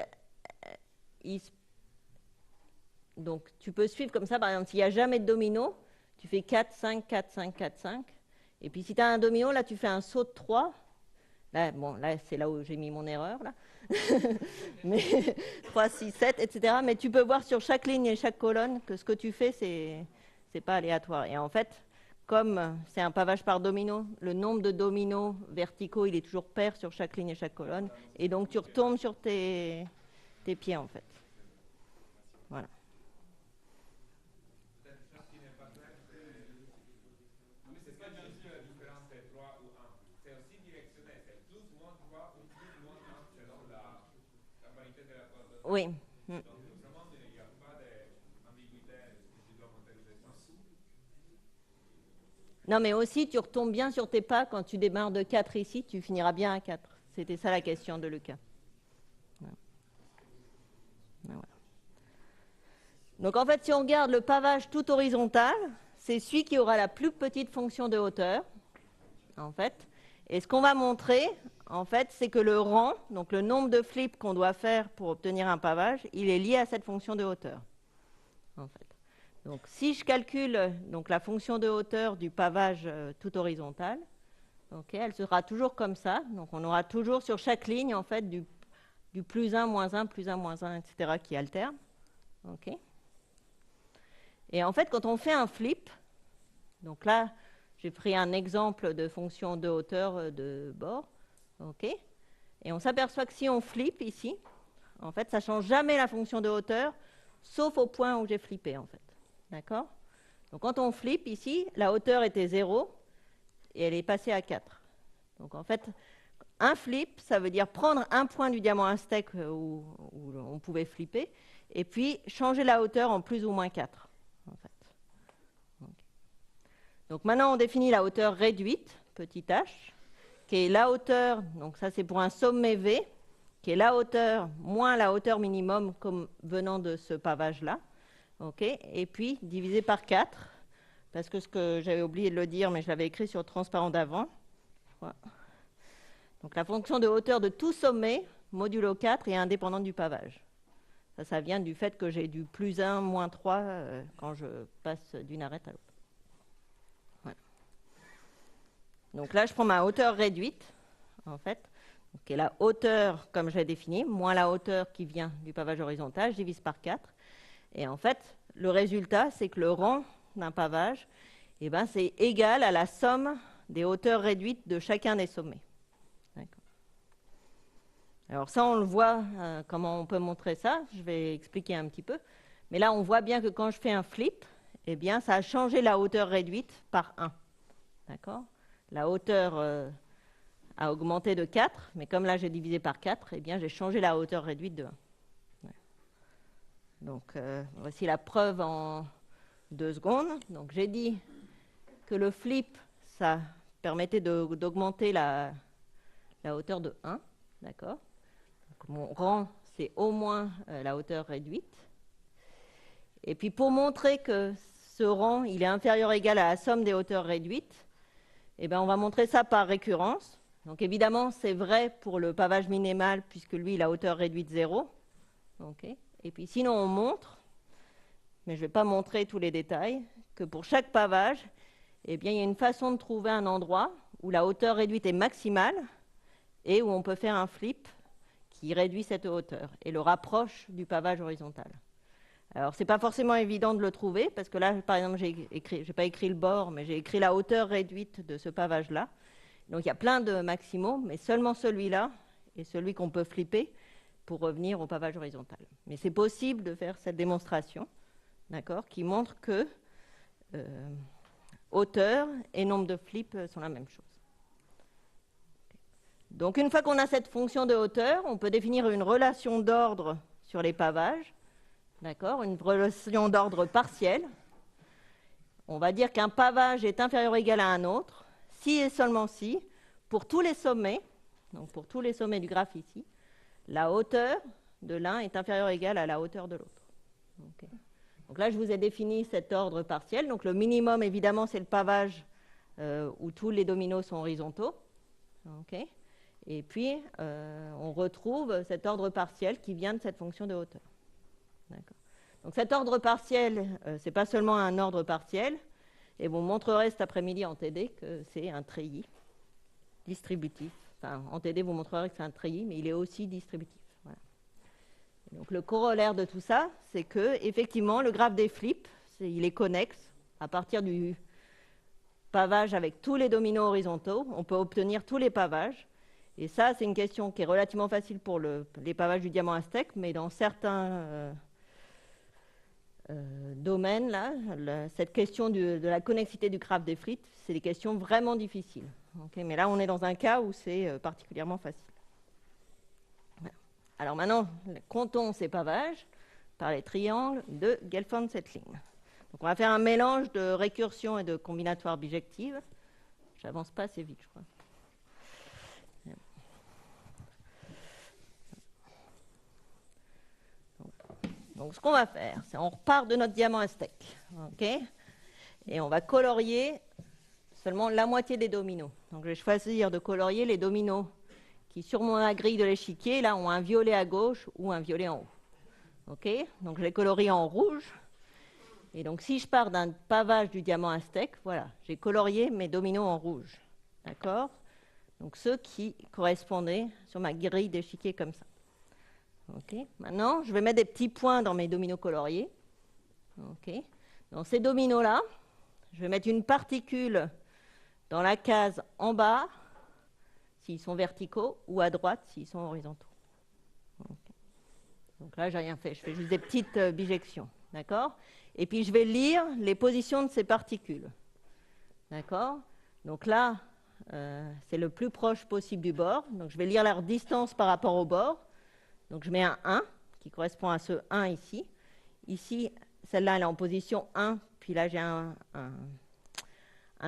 donc tu peux suivre comme ça. Par exemple, s'il n'y a jamais de domino, tu fais 4, 5, 4, 5, 4, 5. Et puis si tu as un domino, là, tu fais un saut de 3. Là, bon, là, c'est là où j'ai mis mon erreur, là. Mais 3, 6, 7, etc. Mais tu peux voir sur chaque ligne et chaque colonne que ce que tu fais, c'est pas aléatoire. Et en fait, comme c'est un pavage par domino, le nombre de dominos verticaux, il est toujours pair sur chaque ligne et chaque colonne. Et donc, tu retombes sur tes pieds, en fait. Voilà. Oui. Mm. Non, mais aussi, tu retombes bien sur tes pas. Quand tu démarres de 4 ici, tu finiras bien à 4. C'était ça la question de Lucas. Voilà. Donc, en fait, si on regarde le pavage tout horizontal, c'est celui qui aura la plus petite fonction de hauteur, en fait. Et ce qu'on va montrer, en fait, c'est que le rang, donc le nombre de flips qu'on doit faire pour obtenir un pavage, il est lié à cette fonction de hauteur, en fait. Donc, si je calcule donc, la fonction de hauteur du pavage tout horizontal, okay, elle sera toujours comme ça. Donc, on aura toujours sur chaque ligne, en fait, du plus 1, moins 1, plus 1, moins 1, etc., qui alterne. Okay. Et en fait, quand on fait un flip, donc là, j'ai pris un exemple de fonction de hauteur de bord, okay, et on s'aperçoit que si on flip ici, en fait, ça ne change jamais la fonction de hauteur, sauf au point où j'ai flippé, en fait. D'accord? Donc quand on flip ici, la hauteur était 0 et elle est passée à 4. Donc en fait, un flip, ça veut dire prendre un point du diamant aztèque où on pouvait flipper et puis changer la hauteur en plus ou moins 4. En fait. Donc maintenant, on définit la hauteur réduite, petit h, qui est la hauteur, donc ça c'est pour un sommet V, qui est la hauteur moins la hauteur minimum comme venant de ce pavage-là. Okay, et puis divisé par 4, parce que ce que j'avais oublié de le dire, mais je l'avais écrit sur le transparent d'avant. Voilà. Donc la fonction de hauteur de tout sommet, modulo 4, est indépendante du pavage. Ça vient du fait que j'ai du plus 1, moins 3 quand je passe d'une arête à l'autre. Voilà. Donc là, je prends ma hauteur réduite, en fait, qui est la hauteur, comme je l'ai défini, moins la hauteur qui vient du pavage horizontal, je divise par 4. Et en fait, le résultat, c'est que le rang d'un pavage, eh ben, c'est égal à la somme des hauteurs réduites de chacun des sommets. Alors ça, on le voit, comment on peut montrer ça. Je vais expliquer un petit peu. Mais là, on voit bien que quand je fais un flip, eh bien, ça a changé la hauteur réduite par 1. D'accord? La hauteur a augmenté de 4, mais comme là, j'ai divisé par 4, eh bien, j'ai changé la hauteur réduite de 1. Ouais. Donc, voici la preuve en 2 secondes. Donc, j'ai dit que le flip, ça permettait d'augmenter la hauteur de 1. D'accord? Donc, mon rang, c'est au moins la hauteur réduite. Et puis, pour montrer que ce rang, il est inférieur ou égal à la somme des hauteurs réduites, eh bien, on va montrer ça par récurrence. Donc, évidemment, c'est vrai pour le pavage minimal, puisque lui, il a hauteur réduite 0. Okay. Et puis, sinon, on montre, mais je ne vais pas montrer tous les détails, que pour chaque pavage, eh bien, il y a une façon de trouver un endroit où la hauteur réduite est maximale et où on peut faire un flip qui réduit cette hauteur et le rapproche du pavage horizontal. Alors, ce n'est pas forcément évident de le trouver, parce que là, par exemple, j'ai pas écrit le bord, mais j'ai écrit la hauteur réduite de ce pavage-là. Donc, il y a plein de maximaux, mais seulement celui-là est celui qu'on peut flipper pour revenir au pavage horizontal. Mais c'est possible de faire cette démonstration, d'accord, qui montre que hauteur et nombre de flips sont la même chose. Donc, une fois qu'on a cette fonction de hauteur, on peut définir une relation d'ordre sur les pavages. D'accord, une relation d'ordre partielle. On va dire qu'un pavage est inférieur ou égal à un autre, si et seulement si, pour tous les sommets, donc pour tous les sommets du graphe ici, la hauteur de l'un est inférieure ou égale à la hauteur de l'autre. Okay. Donc là, je vous ai défini cet ordre partiel. Donc le minimum, évidemment, c'est le pavage où tous les dominos sont horizontaux. Okay. Et puis, on retrouve cet ordre partiel qui vient de cette fonction de hauteur. D'accord. Donc cet ordre partiel, ce n'est pas seulement un ordre partiel, et vous montrerez cet après-midi en TD que c'est un treillis distributif. Enfin, en TD, vous montrerez que c'est un treillis, mais il est aussi distributif. Voilà. Donc le corollaire de tout ça, c'est que effectivement, le graphe des flips, il est connexe. À partir du pavage avec tous les dominos horizontaux, on peut obtenir tous les pavages. Et ça, c'est une question qui est relativement facile pour les pavages du diamant aztèque, mais dans certains domaines, là, cette question de la connexité du graphe des flips, c'est des questions vraiment difficiles. Okay, mais là, on est dans un cas où c'est particulièrement facile. Voilà. Alors maintenant, comptons ces pavages par les triangles de Gelfand-Settling. Donc on va faire un mélange de récursion et de combinatoire bijective. J'avance pas assez vite, je crois. Donc, ce qu'on va faire, c'est on repart de notre diamant aztèque, okay, et on va colorier seulement la moitié des dominos. Donc, je vais choisir de colorier les dominos qui, sur mon grille de l'échiquier, là, ont un violet à gauche ou un violet en haut. Okay, donc, je les colorie en rouge. Et donc, si je pars d'un pavage du diamant aztèque, voilà, j'ai colorié mes dominos en rouge. D'accord? Donc, ceux qui correspondaient sur ma grille d'échiquier comme ça. Okay. Maintenant, je vais mettre des petits points dans mes dominos coloriés. Okay. Dans ces dominos-là, je vais mettre une particule dans la case en bas, s'ils sont verticaux, ou à droite, s'ils sont horizontaux. Okay. Donc là, j'ai rien fait. Je fais juste des petites bijections. D'accord? Et puis, je vais lire les positions de ces particules. D'accord? Donc là, c'est le plus proche possible du bord. Donc, je vais lire leur distance par rapport au bord. Donc, je mets un 1 qui correspond à ce 1 ici. Ici, celle-là, elle est en position 1, puis là, j'ai un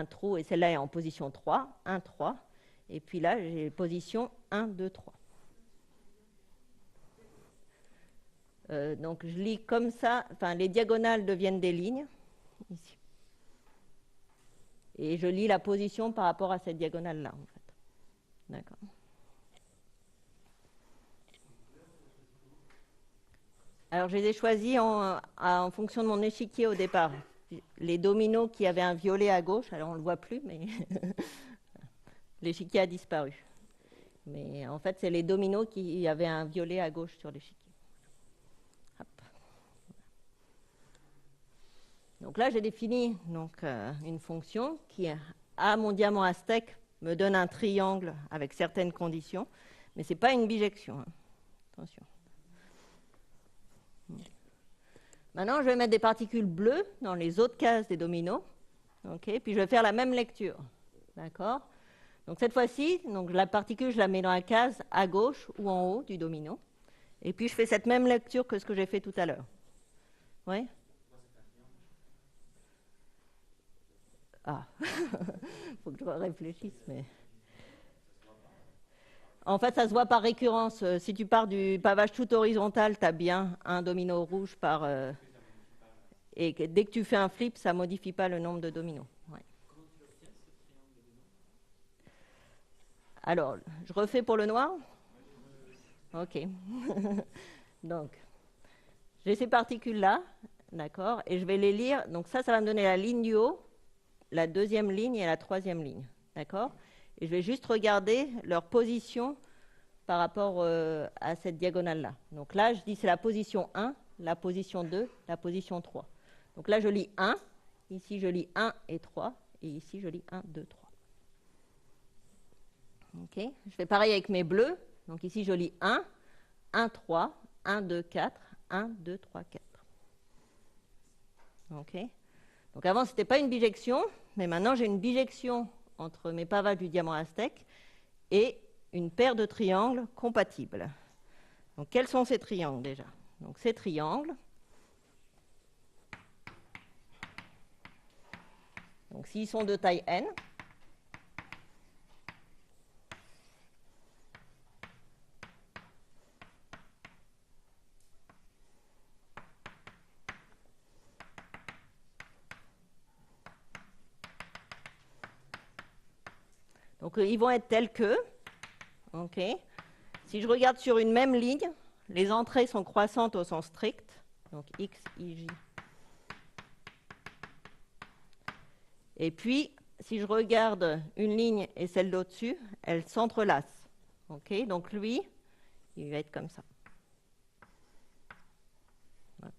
trou, et celle-là est en position 3, 1, 3. Et puis là, j'ai position 1, 2, 3. Donc, je lis comme ça. Enfin, les diagonales deviennent des lignes, ici. Et je lis la position par rapport à cette diagonale-là, en fait. D'accord. Alors, je les ai choisis en fonction de mon échiquier au départ. Les dominos qui avaient un violet à gauche, alors on ne le voit plus, mais l'échiquier a disparu. Mais en fait, c'est les dominos qui avaient un violet à gauche sur l'échiquier. Donc là, j'ai défini une fonction qui, à mon diamant aztèque, me donne un triangle avec certaines conditions, mais ce n'est pas une bijection. Hein. Attention. Maintenant, je vais mettre des particules bleues dans les autres cases des dominos. Okay, puis je vais faire la même lecture. D'accord? Donc cette fois-ci, la particule, je la mets dans la case à gauche ou en haut du domino. Et puis je fais cette même lecture que ce que j'ai fait tout à l'heure. Oui? Ah, il faut que je réfléchisse, mais... En fait, ça se voit par récurrence. Si tu pars du pavage tout horizontal, tu as bien un domino rouge par... et dès que tu fais un flip, ça ne modifie pas le nombre de dominos. Ouais. Alors, je refais pour le noir? Ok. Donc, j'ai ces particules-là, d'accord, et je vais les lire. Donc ça va me donner la ligne du haut, la deuxième ligne et la troisième ligne, d'accord? Et je vais juste regarder leur position par rapport à cette diagonale-là. Donc là, je dis c'est la position 1, la position 2, la position 3. Donc là, je lis 1, ici je lis 1 et 3, et ici je lis 1, 2, 3. Ok. Je fais pareil avec mes bleus. Donc ici, je lis 1, 1, 3, 1, 2, 4, 1, 2, 3, 4. Ok. Donc avant, ce n'était pas une bijection, mais maintenant, j'ai une bijection entre mes pavages du diamant aztèque et une paire de triangles compatibles. Donc quels sont ces triangles déjà? Donc ces triangles, donc s'ils sont de taille n, donc ils vont être tels que, ok. Si je regarde sur une même ligne, les entrées sont croissantes au sens strict, donc x, i, j. Et puis, si je regarde une ligne et celle d'au-dessus, elles s'entrelacent. Ok, donc lui, il va être comme ça. Voilà.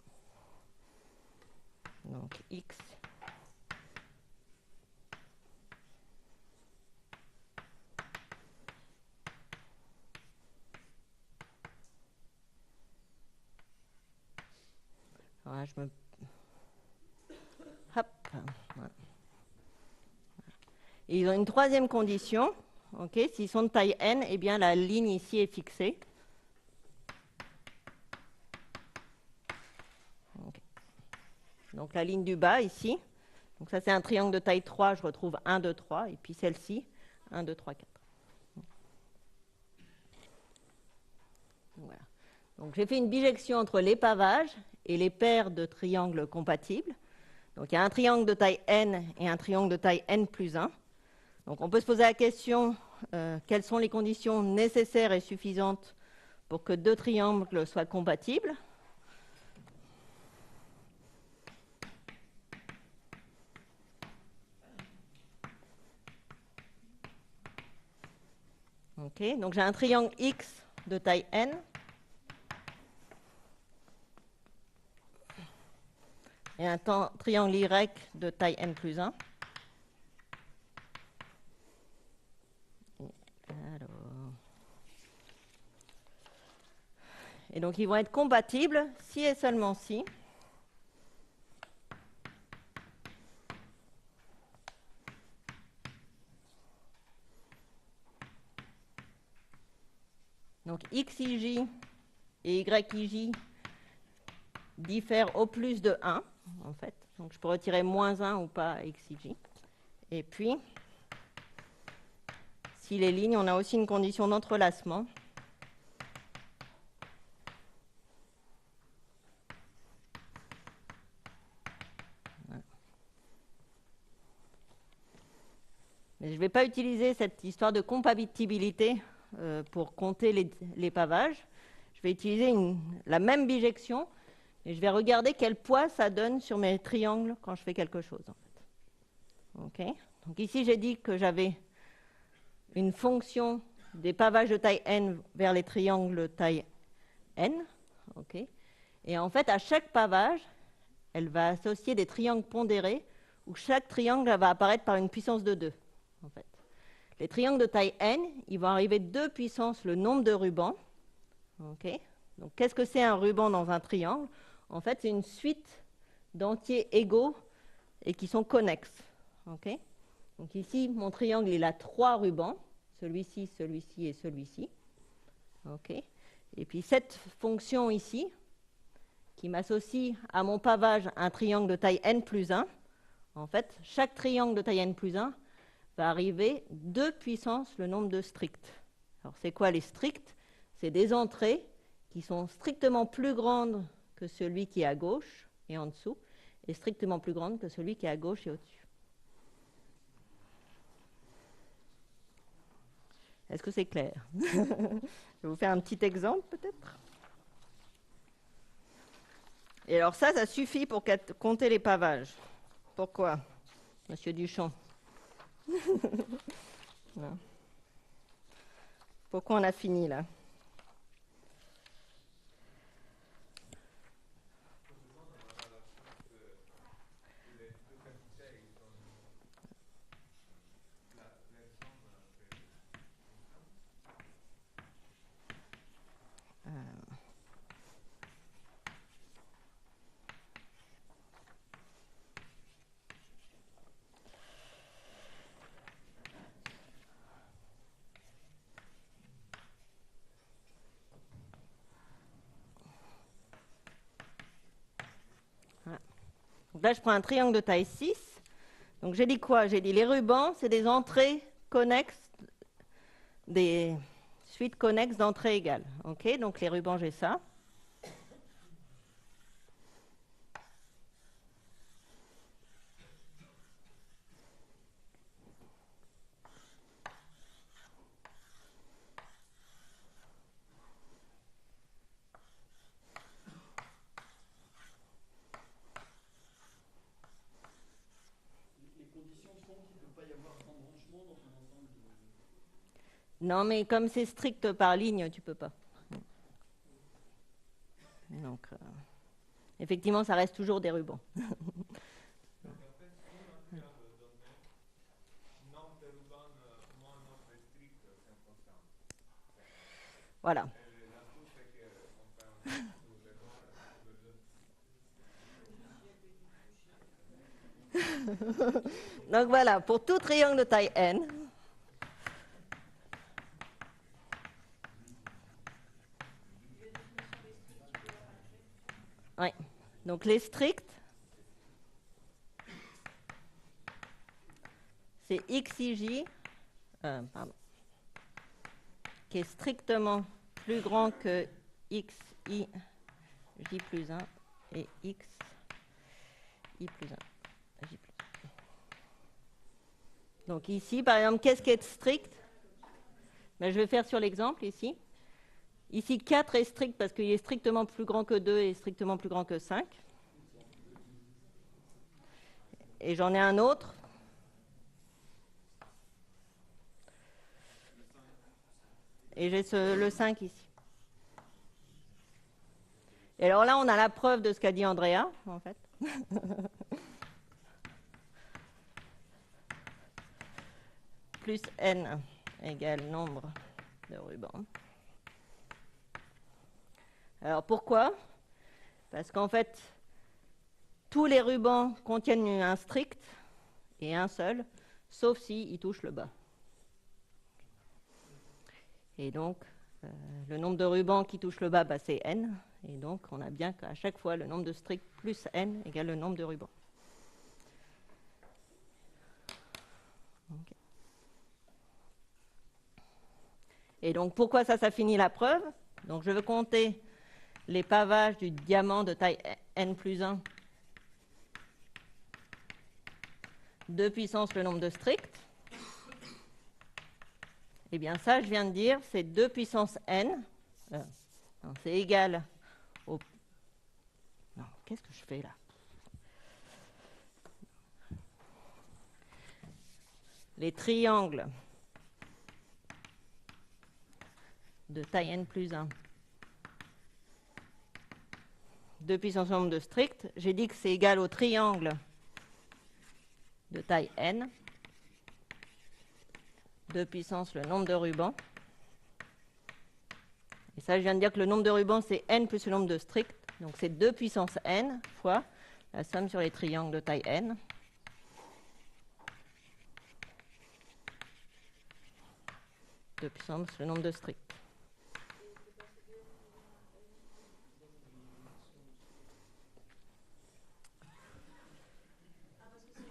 Donc x. Voilà, je me... Hop. Voilà. Et ils ont une troisième condition. Okay, s'ils sont de taille n, eh bien la ligne ici est fixée. Okay. Donc la ligne du bas ici. Donc ça c'est un triangle de taille 3, je retrouve 1, 2, 3. Et puis celle-ci, 1, 2, 3, 4. Voilà. Donc j'ai fait une bijection entre les pavages et les paires de triangles compatibles. Donc il y a un triangle de taille n et un triangle de taille n plus 1. Donc on peut se poser la question, quelles sont les conditions nécessaires et suffisantes pour que deux triangles soient compatibles? Okay, donc j'ai un triangle X de taille n et un triangle Y de taille n plus 1. Alors... Et donc ils vont être compatibles si et seulement si donc XIJ et YIJ diffèrent au plus de 1, en fait. Donc je peux retirer moins 1 ou pas XIJ. Et puis, si les lignes, on a aussi une condition d'entrelacement. Mais je ne vais pas utiliser cette histoire de compatibilité pour compter les pavages. Je vais utiliser la même bijection et je vais regarder quel poids ça donne sur mes triangles quand je fais quelque chose. En fait. Okay. Donc ici, j'ai dit que j'avais une fonction des pavages de taille n vers les triangles de taille n. Okay. Et en fait, à chaque pavage, elle va associer des triangles pondérés où chaque triangle va apparaître par une puissance de 2. En fait. Les triangles de taille n, ils vont arriver 2 puissance le nombre de rubans. Okay. Donc, qu'est-ce que c'est un ruban dans un triangle? En fait, c'est une suite d'entiers égaux et qui sont connexes. Okay, donc ici, mon triangle, il a 3 rubans, celui-ci, celui-ci et celui-ci. Okay, et puis cette fonction ici, qui m'associe à mon pavage un triangle de taille n plus 1, en fait, chaque triangle de taille n plus 1 va arriver 2 puissance le nombre de stricts. Alors, c'est quoi les stricts? C'est des entrées qui sont strictement plus grandes que celui qui est à gauche et en dessous, et strictement plus grandes que celui qui est à gauche et au-dessus. Est-ce que c'est clair? Je vais vous faire un petit exemple, peut-être. Et alors ça suffit pour compter les pavages. Pourquoi, Monsieur Duchamp? Non. Pourquoi on a fini là? Donc là, je prends un triangle de taille 6. Donc j'ai dit quoi? J'ai dit les rubans, c'est des entrées connexes, des suites connexes d'entrées égales. Okay, donc les rubans, j'ai ça. Non, mais comme c'est strict par ligne, tu peux pas. Donc, effectivement, ça reste toujours des rubans. Voilà. Donc voilà, pour tout triangle de taille n, ouais. Donc les stricts, c'est xij, pardon, qui est strictement plus grand que xi j plus 1 et x i plus 1 j plus 1. Donc ici, par exemple, qu'est-ce qui est strict? Ben, je vais faire sur l'exemple ici. Ici, 4 est strict parce qu'il est strictement plus grand que 2 et strictement plus grand que 5. Et j'en ai un autre. Et j'ai le 5 ici. Et alors là, on a la preuve de ce qu'a dit Andrea, en fait. Plus n égale nombre de rubans. Alors pourquoi? Parce qu'en fait, tous les rubans contiennent un strict et un seul, sauf s'ils touchent le bas. Et donc, le nombre de rubans qui touchent le bas, bah, c'est n. Et donc, on a bien qu'à chaque fois, le nombre de stricts plus n égale le nombre de rubans. Okay. Et donc, pourquoi ça finit la preuve? Donc, je veux compter les pavages du diamant de taille n plus 1, 2 puissance le nombre de stricts. Eh bien, ça, je viens de dire, c'est 2 puissance n. C'est égal au... Non, qu'est-ce que je fais là? Les triangles de taille n plus 1, 2 puissance le nombre de stricts. J'ai dit que c'est égal au triangle de taille n, 2 puissance le nombre de rubans. Et ça, je viens de dire que le nombre de rubans, c'est n plus le nombre de stricts. Donc c'est 2 puissance n fois la somme sur les triangles de taille n. De puissance le nombre de stricts.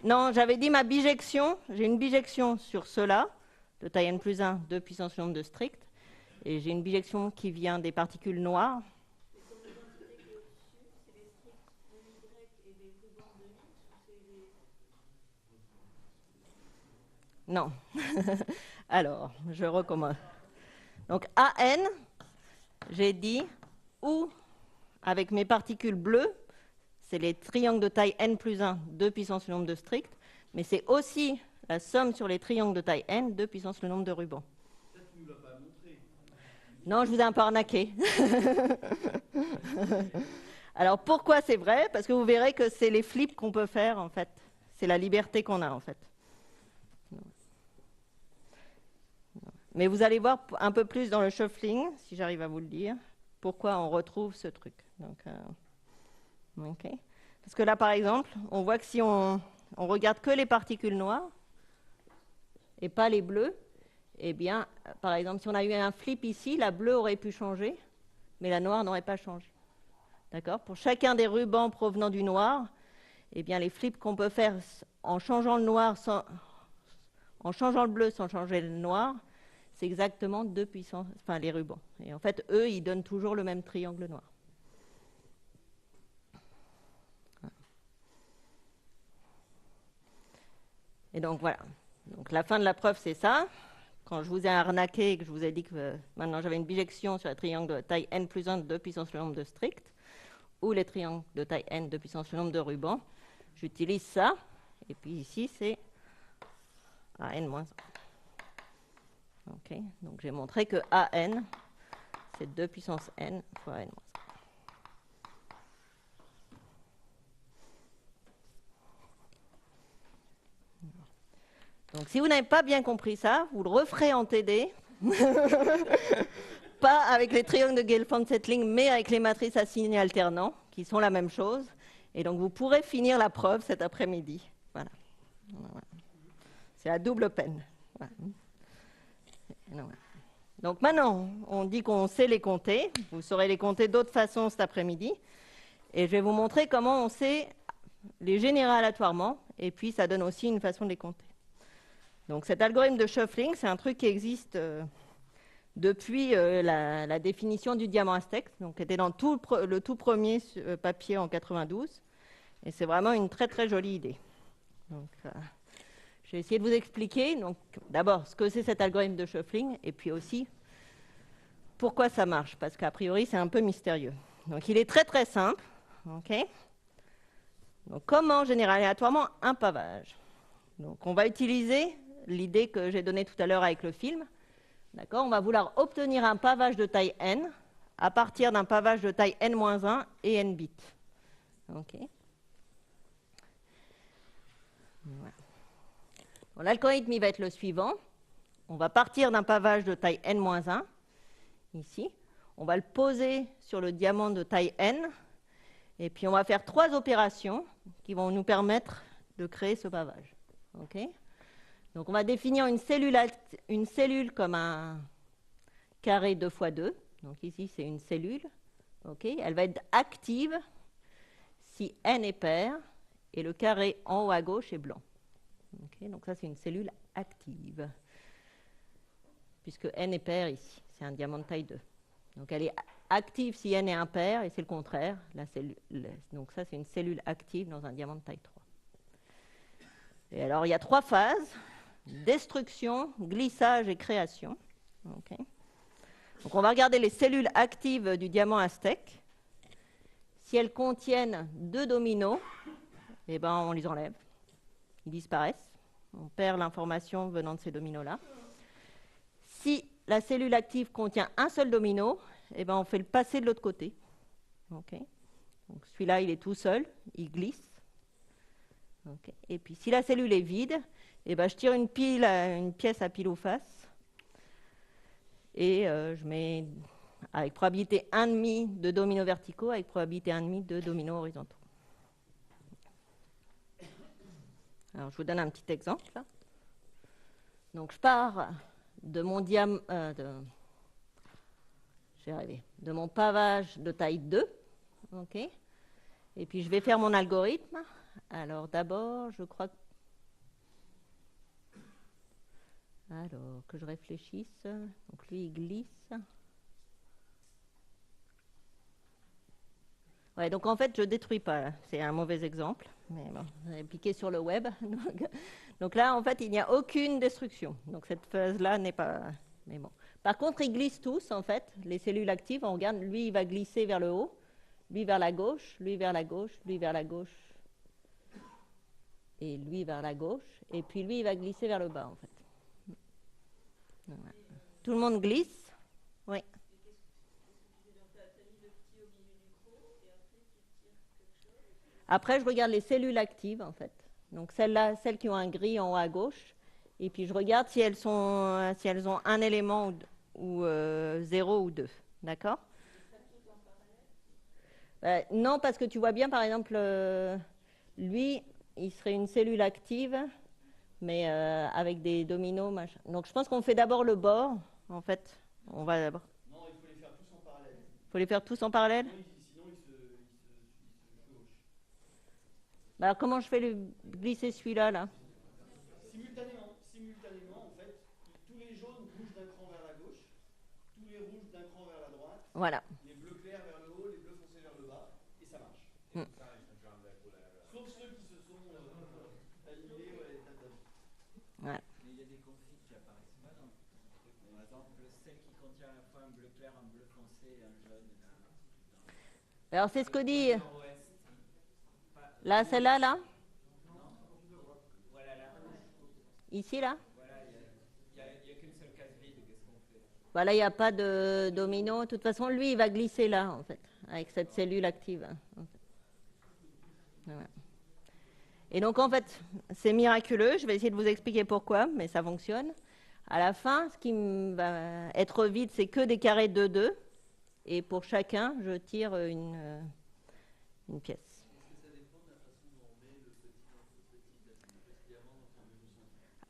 Non, j'avais dit ma bijection. J'ai une bijection sur cela, de taille n plus 1, 2 puissance le nombre de stricts. Et j'ai une bijection qui vient des particules noires. Non. Alors, je recommence. Donc, AN, j'ai dit, ou avec mes particules bleues, c'est les triangles de taille n plus 1, 2 puissance le nombre de stricts, mais c'est aussi la somme sur les triangles de taille n, 2 puissance le nombre de rubans. Ça, tu nous l'as pas montré. Non, je vous ai un peu arnaqué. Alors, pourquoi c'est vrai? Parce que vous verrez que c'est les flips qu'on peut faire, en fait. C'est la liberté qu'on a, en fait. Mais vous allez voir un peu plus dans le shuffling, si j'arrive à vous le dire, pourquoi on retrouve ce truc. Donc, okay. Parce que là, par exemple, on voit que si on regarde que les particules noires et pas les bleues, eh bien, par exemple, si on a eu un flip ici, la bleue aurait pu changer, mais la noire n'aurait pas changé. D'accord? Pour chacun des rubans provenant du noir, eh bien, les flips qu'on peut faire en changeant le noir, en changeant le bleu sans changer le noir, c'est exactement 2 puissance, enfin les rubans. Et en fait, eux, ils donnent toujours le même triangle noir. Et donc voilà. Donc la fin de la preuve, c'est ça. Quand je vous ai arnaqué et que je vous ai dit que maintenant j'avais une bijection sur le triangle de taille n plus 1 de 2 puissance le nombre de stricts, ou les triangles de taille n de puissance le nombre de rubans, j'utilise ça. Et puis ici, c'est à n moins 1. Okay. Donc j'ai montré que AN, c'est 2 puissance n fois n moins 1. Donc si vous n'avez pas bien compris ça, vous le referez en TD. Pas avec les triangles de Gelfand-Settling, mais avec les matrices à signes alternants, qui sont la même chose. Et donc vous pourrez finir la preuve cet après-midi. Voilà. C'est à double peine. Voilà. Donc maintenant, on dit qu'on sait les compter. Vous saurez les compter d'autres façons cet après-midi. Et je vais vous montrer comment on sait les générer aléatoirement. Et puis, ça donne aussi une façon de les compter. Donc cet algorithme de shuffling, c'est un truc qui existe depuis la définition du diamant aztèque, donc qui était dans le tout premier papier en 92. Et c'est vraiment une très très jolie idée. Donc, je vais essayer de vous expliquer, donc d'abord ce que c'est cet algorithme de shuffling, et puis aussi pourquoi ça marche, parce qu'a priori c'est un peu mystérieux. Donc il est très très simple. Okay. Donc comment générer aléatoirement un pavage? Donc on va utiliser l'idée que j'ai donnée tout à l'heure avec le film. D'accord, on va vouloir obtenir un pavage de taille n à partir d'un pavage de taille n-1 et n bits. Okay. Voilà. Bon, l'algorithme il va être le suivant. On va partir d'un pavage de taille n-1, ici. On va le poser sur le diamant de taille n. Et puis on va faire 3 opérations qui vont nous permettre de créer ce pavage. Okay. Donc on va définir une cellule comme un carré 2 x 2. Donc ici c'est une cellule. Okay. Elle va être active si n est pair et le carré en haut à gauche est blanc. Okay. Donc ça c'est une cellule active. Puisque n est pair ici, c'est un diamant de taille 2. Donc elle est active si n est impair et c'est le contraire. Donc ça c'est une cellule active dans un diamant de taille 3. Et alors il y a 3 phases: destruction, glissage et création. Okay. Donc on va regarder les cellules actives du diamant aztèque. Si elles contiennent 2 dominos, eh ben on les enlève. Ils disparaissent. On perd l'information venant de ces dominos-là. Si la cellule active contient un seul domino, eh ben on fait le passer de l'autre côté. Okay. Donc celui-là, il est tout seul, il glisse. Okay. Et puis si la cellule est vide, eh ben je tire une pièce à pile ou face et je mets avec probabilité 1,5 de dominos verticaux, avec probabilité 1,5 de dominos horizontaux. Alors, je vous donne un petit exemple. Là. Donc, je pars de mon de mon pavage de taille 2. OK. Et puis, je vais faire mon algorithme. Alors, d'abord, je crois que... Alors, que je réfléchisse. Donc, lui, il glisse. Ouais, donc, en fait, je ne détruis pas. C'est un mauvais exemple. Mais bon, vous avez piqué sur le web. Donc là, en fait, il n'y a aucune destruction. Donc, cette phase-là n'est pas... Mais bon. Par contre, ils glissent tous, en fait. Les cellules actives, on regarde, lui, il va glisser vers le haut. Lui vers la gauche, lui vers la gauche, lui vers la gauche. Et lui vers la gauche. Et puis, lui, il va glisser vers le bas, en fait. Voilà. Tout le monde glisse. Oui. Après, je regarde les cellules actives, en fait. Donc, celles-là, celles qui ont un gris en haut à gauche. Et puis, je regarde si elles ont un élément ou 0 ou 2. D'accord ? Non, parce que tu vois bien, par exemple, lui, il serait une cellule active, mais avec des dominos, machin. Donc, je pense qu'on fait d'abord le bord, en fait. On va d'abord. Non, il faut les faire tous en parallèle. Il faut les faire tous en parallèle. Sinon, ils se chevauchent. Bah, alors, comment je fais glisser celui-là, là ? Simultanément, en fait, tous les jaunes bougent d'un cran vers la gauche, tous les rouges d'un cran vers la droite, Voilà. les bleus clairs vers le haut, les bleus foncés vers le bas, et ça marche. Sauf ceux qui se sont annihilés ou à l'état d'avis. Voilà. Mais il y a des configs qui apparaissent pas dans le truc. Par exemple, celle qui contient à la fois un bleu clair, un bleu foncé et un jaune. Alors, c'est ce que dit. Là, celle-là, là ? Voilà, là. Ici, là ? Voilà, il n'y a qu'une seule case vide. Qu'est-ce qu'on fait ? Voilà, il n'y a pas de domino. De toute façon, lui, il va glisser là, en fait, avec cette cellule active. En fait. Voilà. Et donc, en fait, c'est miraculeux. Je vais essayer de vous expliquer pourquoi, mais ça fonctionne. À la fin, ce qui va être vide, c'est que des carrés de 2. Et pour chacun, je tire une pièce.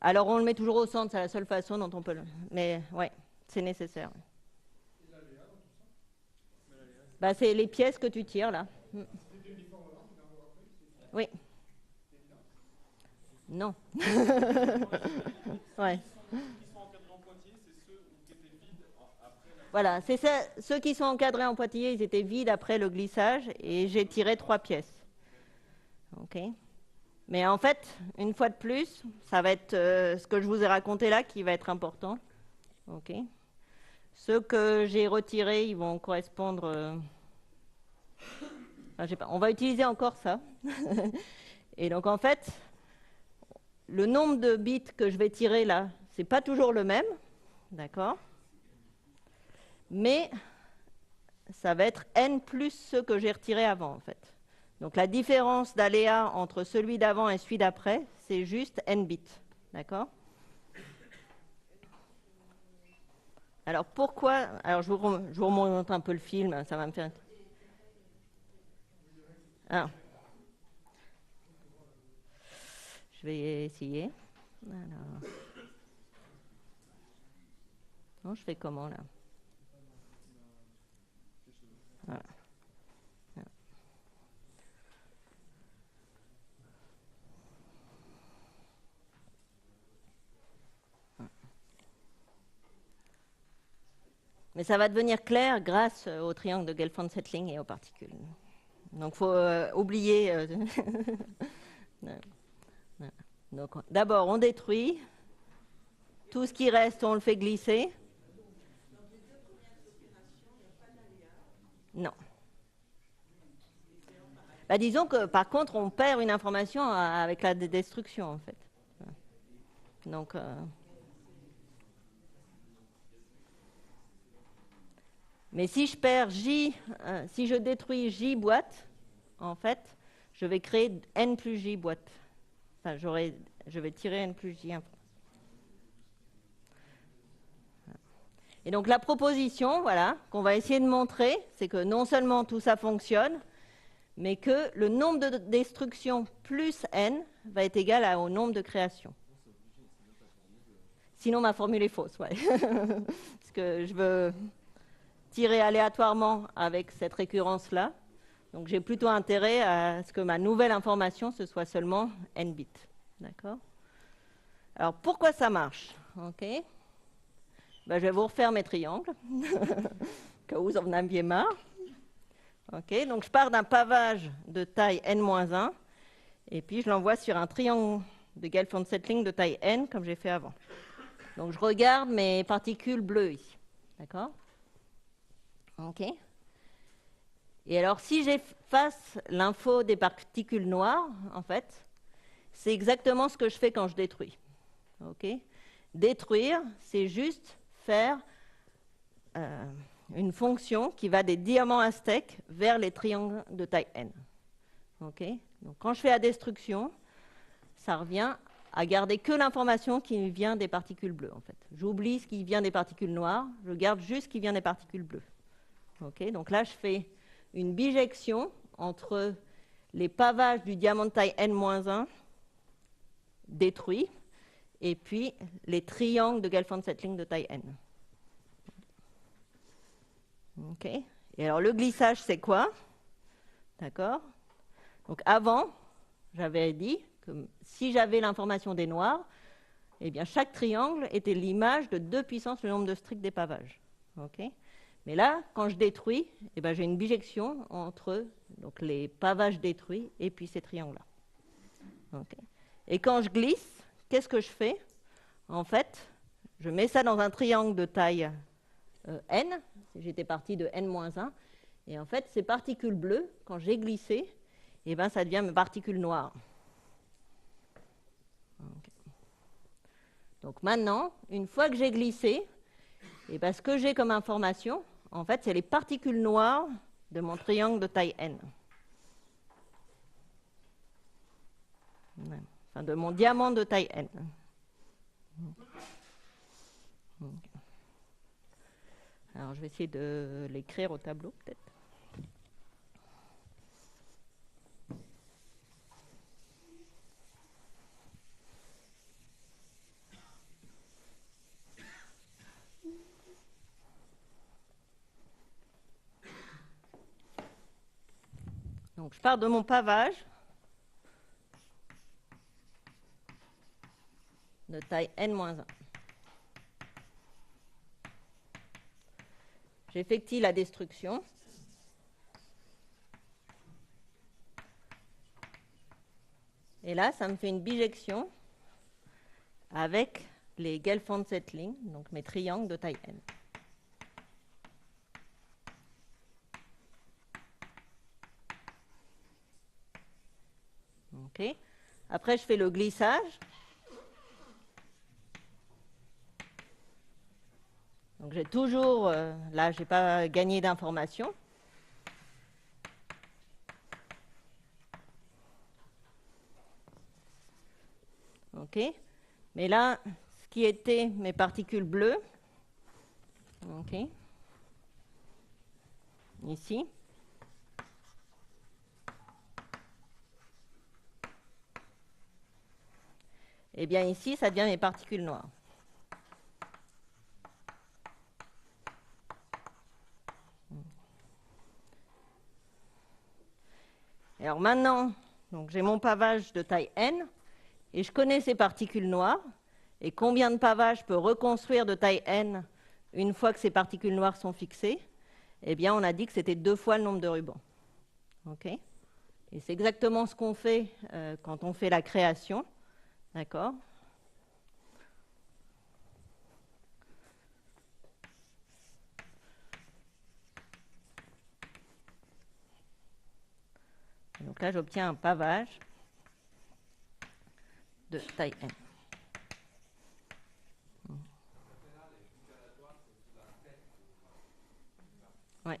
Alors, on le met toujours au centre, c'est la seule façon dont on peut le... Mais, ouais, c'est nécessaire. Bah, c'est les pièces que tu tires, là. Oui. Non. Ouais. Voilà, c'est ça. Ceux qui sont encadrés en pointillés, ils étaient vides après le glissage et j'ai tiré 3 pièces. OK. Mais en fait, une fois de plus, ça va être ce que je vous ai raconté là qui va être important. OK. Ceux que j'ai retirés, ils vont correspondre... Enfin, je sais pas. On va utiliser encore ça. Et donc, en fait, le nombre de bits que je vais tirer là, c'est pas toujours le même. D'accord ? Mais ça va être n plus ceux que j'ai retirés avant, en fait. Donc la différence d'aléa entre celui d'avant et celui d'après, c'est juste n bits. D'accord ? Alors pourquoi... Alors je vous remonte un peu le film, ça va me faire... Ah. Je vais essayer. Alors... Non, je fais comment là ? Voilà. Mais ça va devenir clair grâce au triangle de Gelfand-Settling et aux particules. Donc il faut oublier... Donc d'abord on détruit. Tout ce qui reste, on le fait glisser. Non. Bah, disons que par contre, on perd une information avec la destruction, en fait. Donc, mais si je perds J, si je détruis J boîte, en fait, je vais créer N plus J boîte. Enfin, je vais tirer N plus J. Et donc la proposition, voilà, qu'on va essayer de montrer, c'est que non seulement tout ça fonctionne, mais que le nombre de destructions plus n va être égal au nombre de créations. Sinon, ma formule est fausse, ouais. Parce que je veux tirer aléatoirement avec cette récurrence-là. Donc j'ai plutôt intérêt à ce que ma nouvelle information, ce soit seulement n bits. D'accord? Alors pourquoi ça marche? Ok. Ben, je vais vous refaire mes triangles, que vous en aviez marre. Ok. Donc je pars d'un pavage de taille n-1, et puis je l'envoie sur un triangle de Gelfand-Settling de taille n, comme j'ai fait avant. Donc je regarde mes particules bleues ici. D'accord? Ok. Et alors, si j'efface l'info des particules noires, en fait, c'est exactement ce que je fais quand je détruis. Okay. Détruire, c'est juste faire une fonction qui va des diamants aztèques vers les triangles de taille n. Okay. Donc, quand je fais la destruction, ça revient à garder que l'information qui vient des particules bleues. En fait. J'oublie ce qui vient des particules noires, je garde juste ce qui vient des particules bleues. Okay. Donc là, je fais une bijection entre les pavages du diamant de taille n-1 détruits et puis les triangles de Gelfand-Settling de taille n. Ok. Et alors le glissage, c'est quoi? D'accord. Donc avant, j'avais dit que si j'avais l'information des noirs, eh bien chaque triangle était l'image de 2 puissance le nombre de stricts des pavages. Ok. Mais là, quand je détruis, eh ben, j'ai une bijection entre donc, les pavages détruits et puis ces triangles-là. Okay. Et quand je glisse, qu'est-ce que je fais? En fait, je mets ça dans un triangle de taille n, si j'étais parti de n-1, et en fait, ces particules bleues, quand j'ai glissé, eh ben, ça devient mes particules noires. Okay. Donc maintenant, une fois que j'ai glissé, et ben, ce que j'ai comme information, en fait, c'est les particules noires de mon triangle de taille n. Enfin, de mon diamant de taille n. Alors, je vais essayer de l'écrire au tableau, peut-être. Donc, je pars de mon pavage de taille n-1. J'effectue la destruction. Et là, ça me fait une bijection avec les Gelfand-Settling, donc mes triangles de taille n. Okay. Après, je fais le glissage. Donc j'ai toujours, là, je n'ai pas gagné d'informations. Ok. Mais là, ce qui était mes particules bleues, ok, ici, eh bien ici, ça devient mes particules noires. Et alors maintenant, j'ai mon pavage de taille n, et je connais ces particules noires, et combien de pavages je peux reconstruire de taille n une fois que ces particules noires sont fixées? Eh bien, on a dit que c'était 2 fois le nombre de rubans. Ok. Et c'est exactement ce qu'on fait quand on fait la création. D'accord. Donc là, j'obtiens un pavage de taille n. Oui.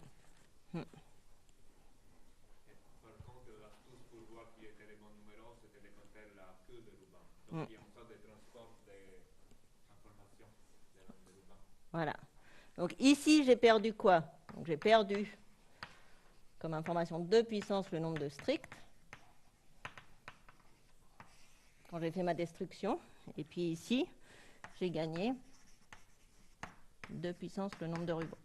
Par contre, l'astuce pour voir qui est élément numéro, c'était de compter la queue de ruban. Donc il y a une sorte de transport d'informations de ruban. Voilà. Donc ici, j'ai perdu quoi? Donc j'ai perdu comme information 2 puissance le nombre de stricts quand j'ai fait ma destruction. Et puis ici, j'ai gagné 2 puissance le nombre de rubans.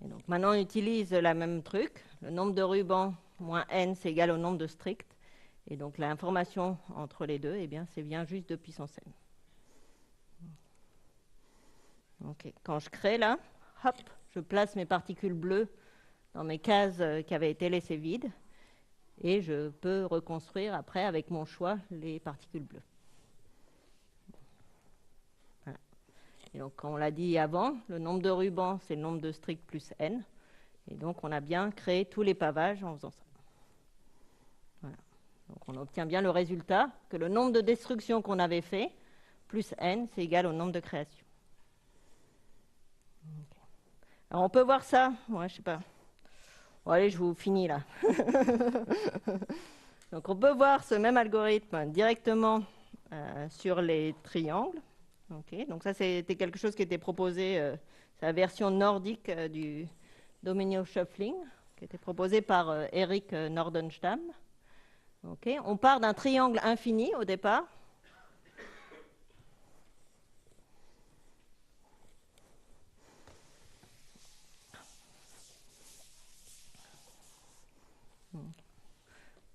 Et donc maintenant, on utilise le même truc. Le nombre de rubans moins n, c'est égal au nombre de stricts. Et donc l'information entre les deux, eh bien, c'est bien juste 2 puissance n. Okay. Quand je crée là, hop, je place mes particules bleues dans mes cases qui avaient été laissées vides. Et je peux reconstruire après, avec mon choix, les particules bleues. Voilà. Et donc, comme on l'a dit avant, le nombre de rubans, c'est le nombre de stricts plus n. Et donc, on a bien créé tous les pavages en faisant ça. Voilà. Donc, on obtient bien le résultat que le nombre de destructions qu'on avait fait, plus n, c'est égal au nombre de créations. Okay. Alors, on peut voir ça. Ouais, je sais pas. Bon, allez, je vous finis là. Donc, on peut voir ce même algorithme directement sur les triangles. Okay. Donc, ça, c'était quelque chose qui était proposé, c'est la version nordique du Dominio Shuffling, qui était proposé par Eric Nordenstam. Okay. On part d'un triangle infini au départ.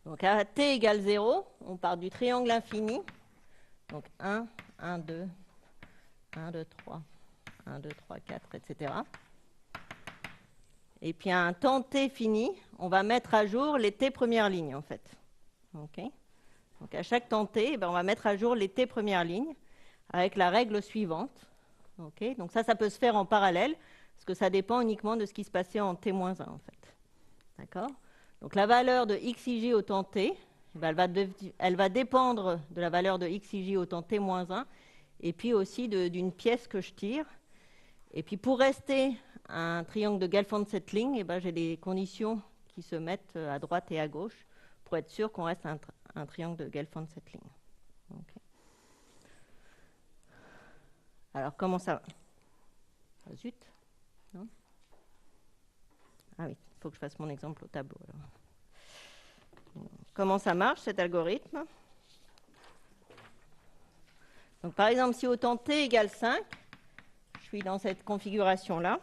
Donc à t égale 0, on part du triangle infini. Donc 1, 1, 2, 1, 2, 3, 1, 2, 3, 4, etc. Et puis à un temps t fini, on va mettre à jour les t premières lignes en fait. Okay. Donc à chaque temps t, on va mettre à jour les t premières lignes avec la règle suivante. Okay. Donc ça peut se faire en parallèle, parce que ça dépend uniquement de ce qui se passait en t-1 en fait. D'accord ? Donc la valeur de xij au temps t, elle va dépendre de la valeur de xij au temps t-1, et puis aussi d'une pièce que je tire. Et puis pour rester un triangle de Gelfand-Settling, j'ai des conditions qui se mettent à droite et à gauche pour être sûr qu'on reste un triangle de Gelfand-Settling. Okay. Alors comment ça va? Ah, zut. Non? Ah oui, il faut que je fasse mon exemple au tableau. Alors. Comment ça marche cet algorithme? Donc, par exemple, si au temps t égale 5, je suis dans cette configuration-là.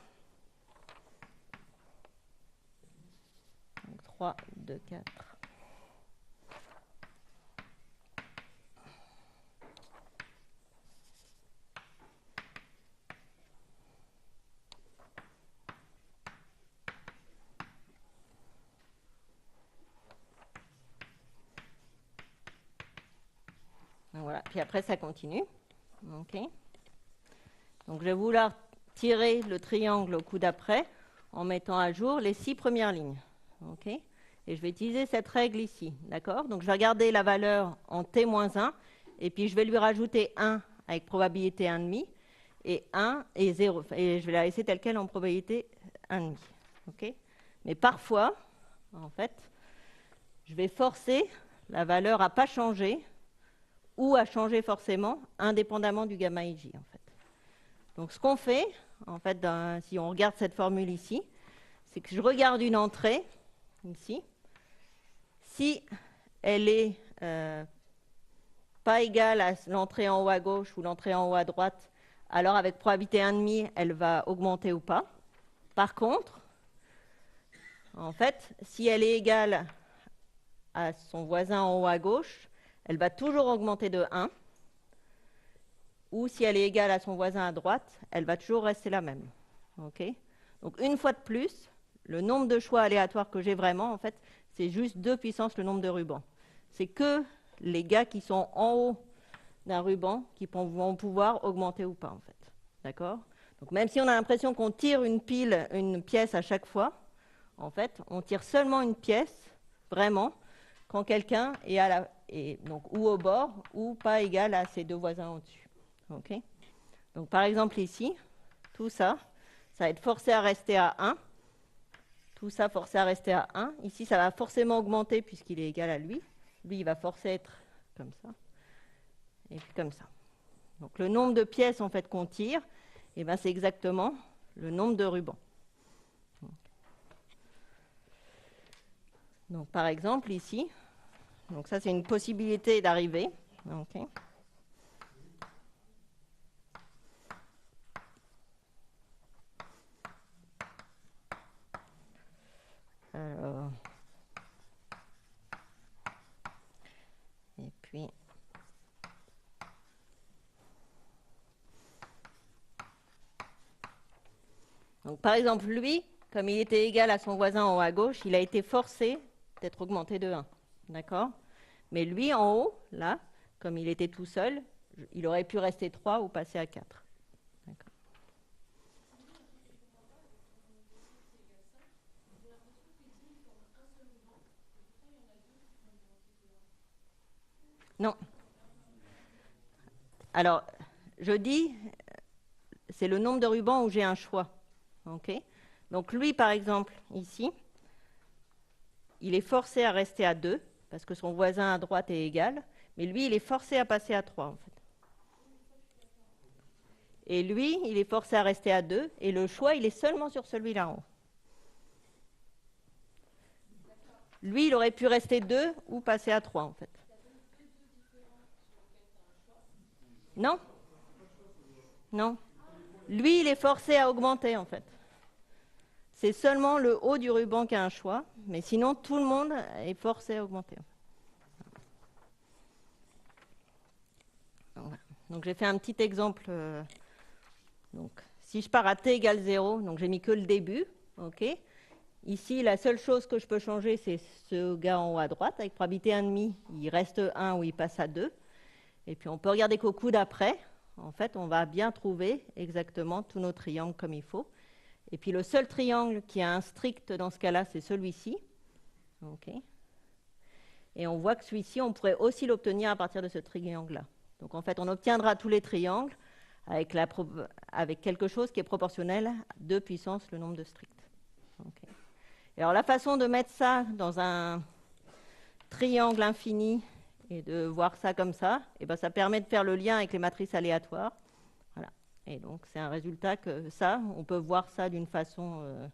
3, 2, 4. Voilà. Puis après, ça continue. Okay. Donc, je vais vouloir tirer le triangle au coup d'après en mettant à jour les 6 premières lignes. Okay. Et je vais utiliser cette règle ici. D'accord. Donc, je vais regarder la valeur en t-1 et puis je vais lui rajouter 1 avec probabilité 1,5 et 1 et 0. Et je vais la laisser telle quelle en probabilité 1,5. Okay. Mais parfois, en fait, je vais forcer la valeur à ne pas changer ou à changer forcément, indépendamment du gamma ij, en fait. Donc, ce qu'on fait, en fait, si on regarde cette formule ici, c'est que je regarde une entrée, ici. Si elle est pas égale à l'entrée en haut à gauche ou l'entrée en haut à droite, alors avec probabilité 1,5, elle va augmenter ou pas. Par contre, en fait, si elle est égale à son voisin en haut à gauche, elle va toujours augmenter de 1. Ou si elle est égale à son voisin à droite, elle va toujours rester la même. Okay. Donc une fois de plus, le nombre de choix aléatoires que j'ai vraiment, en fait, c'est juste 2 puissance le nombre de rubans. C'est que les gars qui sont en haut d'un ruban qui vont pouvoir augmenter ou pas, en fait. D'accord? Donc même si on a l'impression qu'on tire une pièce à chaque fois, en fait, on tire seulement une pièce, vraiment, quand quelqu'un est donc ou au bord ou pas égal à ses deux voisins au-dessus. Okay. Donc par exemple ici, tout ça, ça va être forcé à rester à 1. tout ça forcé à rester à 1. Ici, ça va forcément augmenter puisqu'il est égal à lui. Lui, il va forcer à être comme ça. Et puis comme ça. Donc le nombre de pièces en fait, qu'on tire, eh ben, c'est exactement le nombre de rubans. Donc par exemple, ici, donc ça c'est une possibilité d'arriver. Okay. Alors, et puis donc, par exemple, lui, comme il était égal à son voisin en haut à gauche, il a été forcé d'être augmenté de 1. D'accord? Mais lui, en haut, là, comme il était tout seul, il aurait pu rester 3 ou passer à 4. D'accord. Non. Alors, je dis, c'est le nombre de rubans où j'ai un choix. Okay. Donc lui, par exemple, ici, il est forcé à rester à 2, parce que son voisin à droite est égal, mais lui, il est forcé à passer à 3, en fait. Et lui, il est forcé à rester à 2, et le choix, il est seulement sur celui-là en haut. Lui, il aurait pu rester 2 ou passer à 3, en fait. Non? Non. Lui, il est forcé à augmenter, en fait. C'est seulement le haut du ruban qui a un choix, mais sinon, tout le monde est forcé à augmenter. Donc, j'ai fait un petit exemple. Donc, si je pars à t égale 0, donc j'ai mis que le début. Okay. Ici, la seule chose que je peux changer, c'est ce gars en haut à droite. Avec probabilité 1,5, il reste 1 ou il passe à 2. Et puis, on peut regarder qu'au coup d'après, en fait, on va bien trouver exactement tous nos triangles comme il faut. Et puis, le seul triangle qui a un strict dans ce cas-là, c'est celui-ci. Okay. Et on voit que celui-ci, on pourrait aussi l'obtenir à partir de ce triangle-là. Donc, en fait, on obtiendra tous les triangles avec quelque chose qui est proportionnel à 2 puissance le nombre de stricts. Okay. Et alors, la façon de mettre ça dans un triangle infini et de voir ça comme ça, et ben, ça permet de faire le lien avec les matrices aléatoires. Voilà. Et donc, c'est un résultat que ça, on peut voir ça d'une façon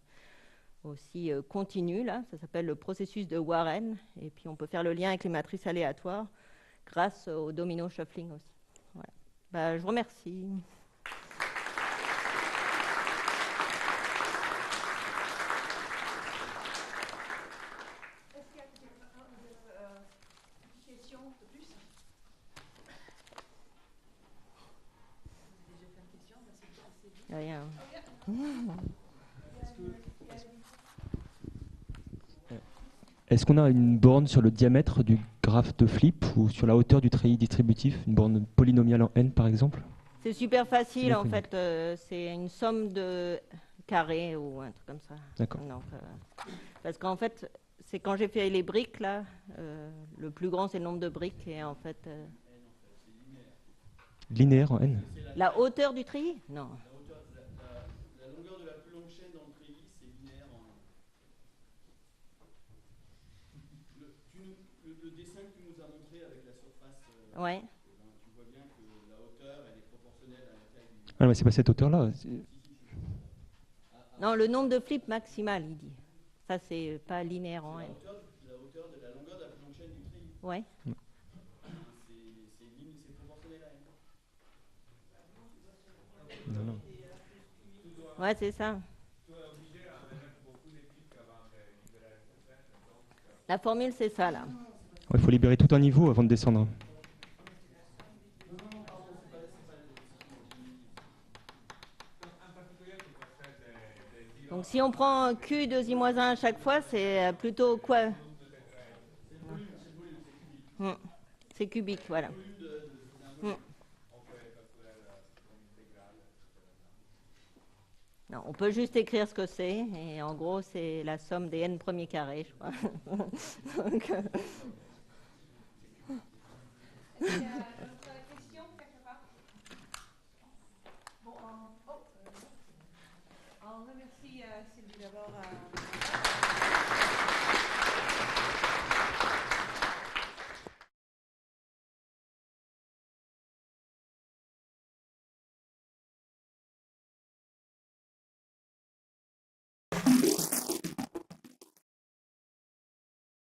aussi continue. Là. Ça s'appelle le processus de Warren. Et puis, on peut faire le lien avec les matrices aléatoires grâce au domino shuffling aussi. Voilà. Ben, je vous remercie. Est-ce qu'il y a des questions de plus? Vous avez déjà plein de questions, c'est Rien. Est-ce qu'on a une borne sur le diamètre du graphe de Flip ou sur la hauteur du treillis distributif, une borne polynomiale en n par exemple? C'est super facile en fait, c'est une somme de carrés ou un truc comme ça. D'accord. Parce qu'en fait, c'est quand j'ai fait les briques là, le plus grand c'est le nombre de briques et en fait. Linéaire en n? La hauteur du treillis? Non. La longueur de la plus longue chaîne dans le treillis, c'est linéaire en le dessin que tu nous as montré avec la surface, ouais. tu vois bien que la hauteur, elle est proportionnelle à la taille du... Ah mais c'est pas cette hauteur-là. Non, le nombre de flips maximal, il dit. Ça, c'est pas linéaire en n. La longueur de la plus longue chaîne du treillis. Ouais. C'est proportionnel à n. Non, non. Ouais, c'est ça. La formule, c'est ça, là. Il faut libérer tout un niveau avant de descendre. Donc, si on prend Q 2i-1 à chaque fois, c'est plutôt quoi? C'est cubique, voilà. Non, on peut juste écrire ce que c'est, et en gros, c'est la somme des n premiers carrés, je crois. Donc, Est-ce qu'il y a d'autres questions quelque part? Bon, on remercie Sylvie d'abord.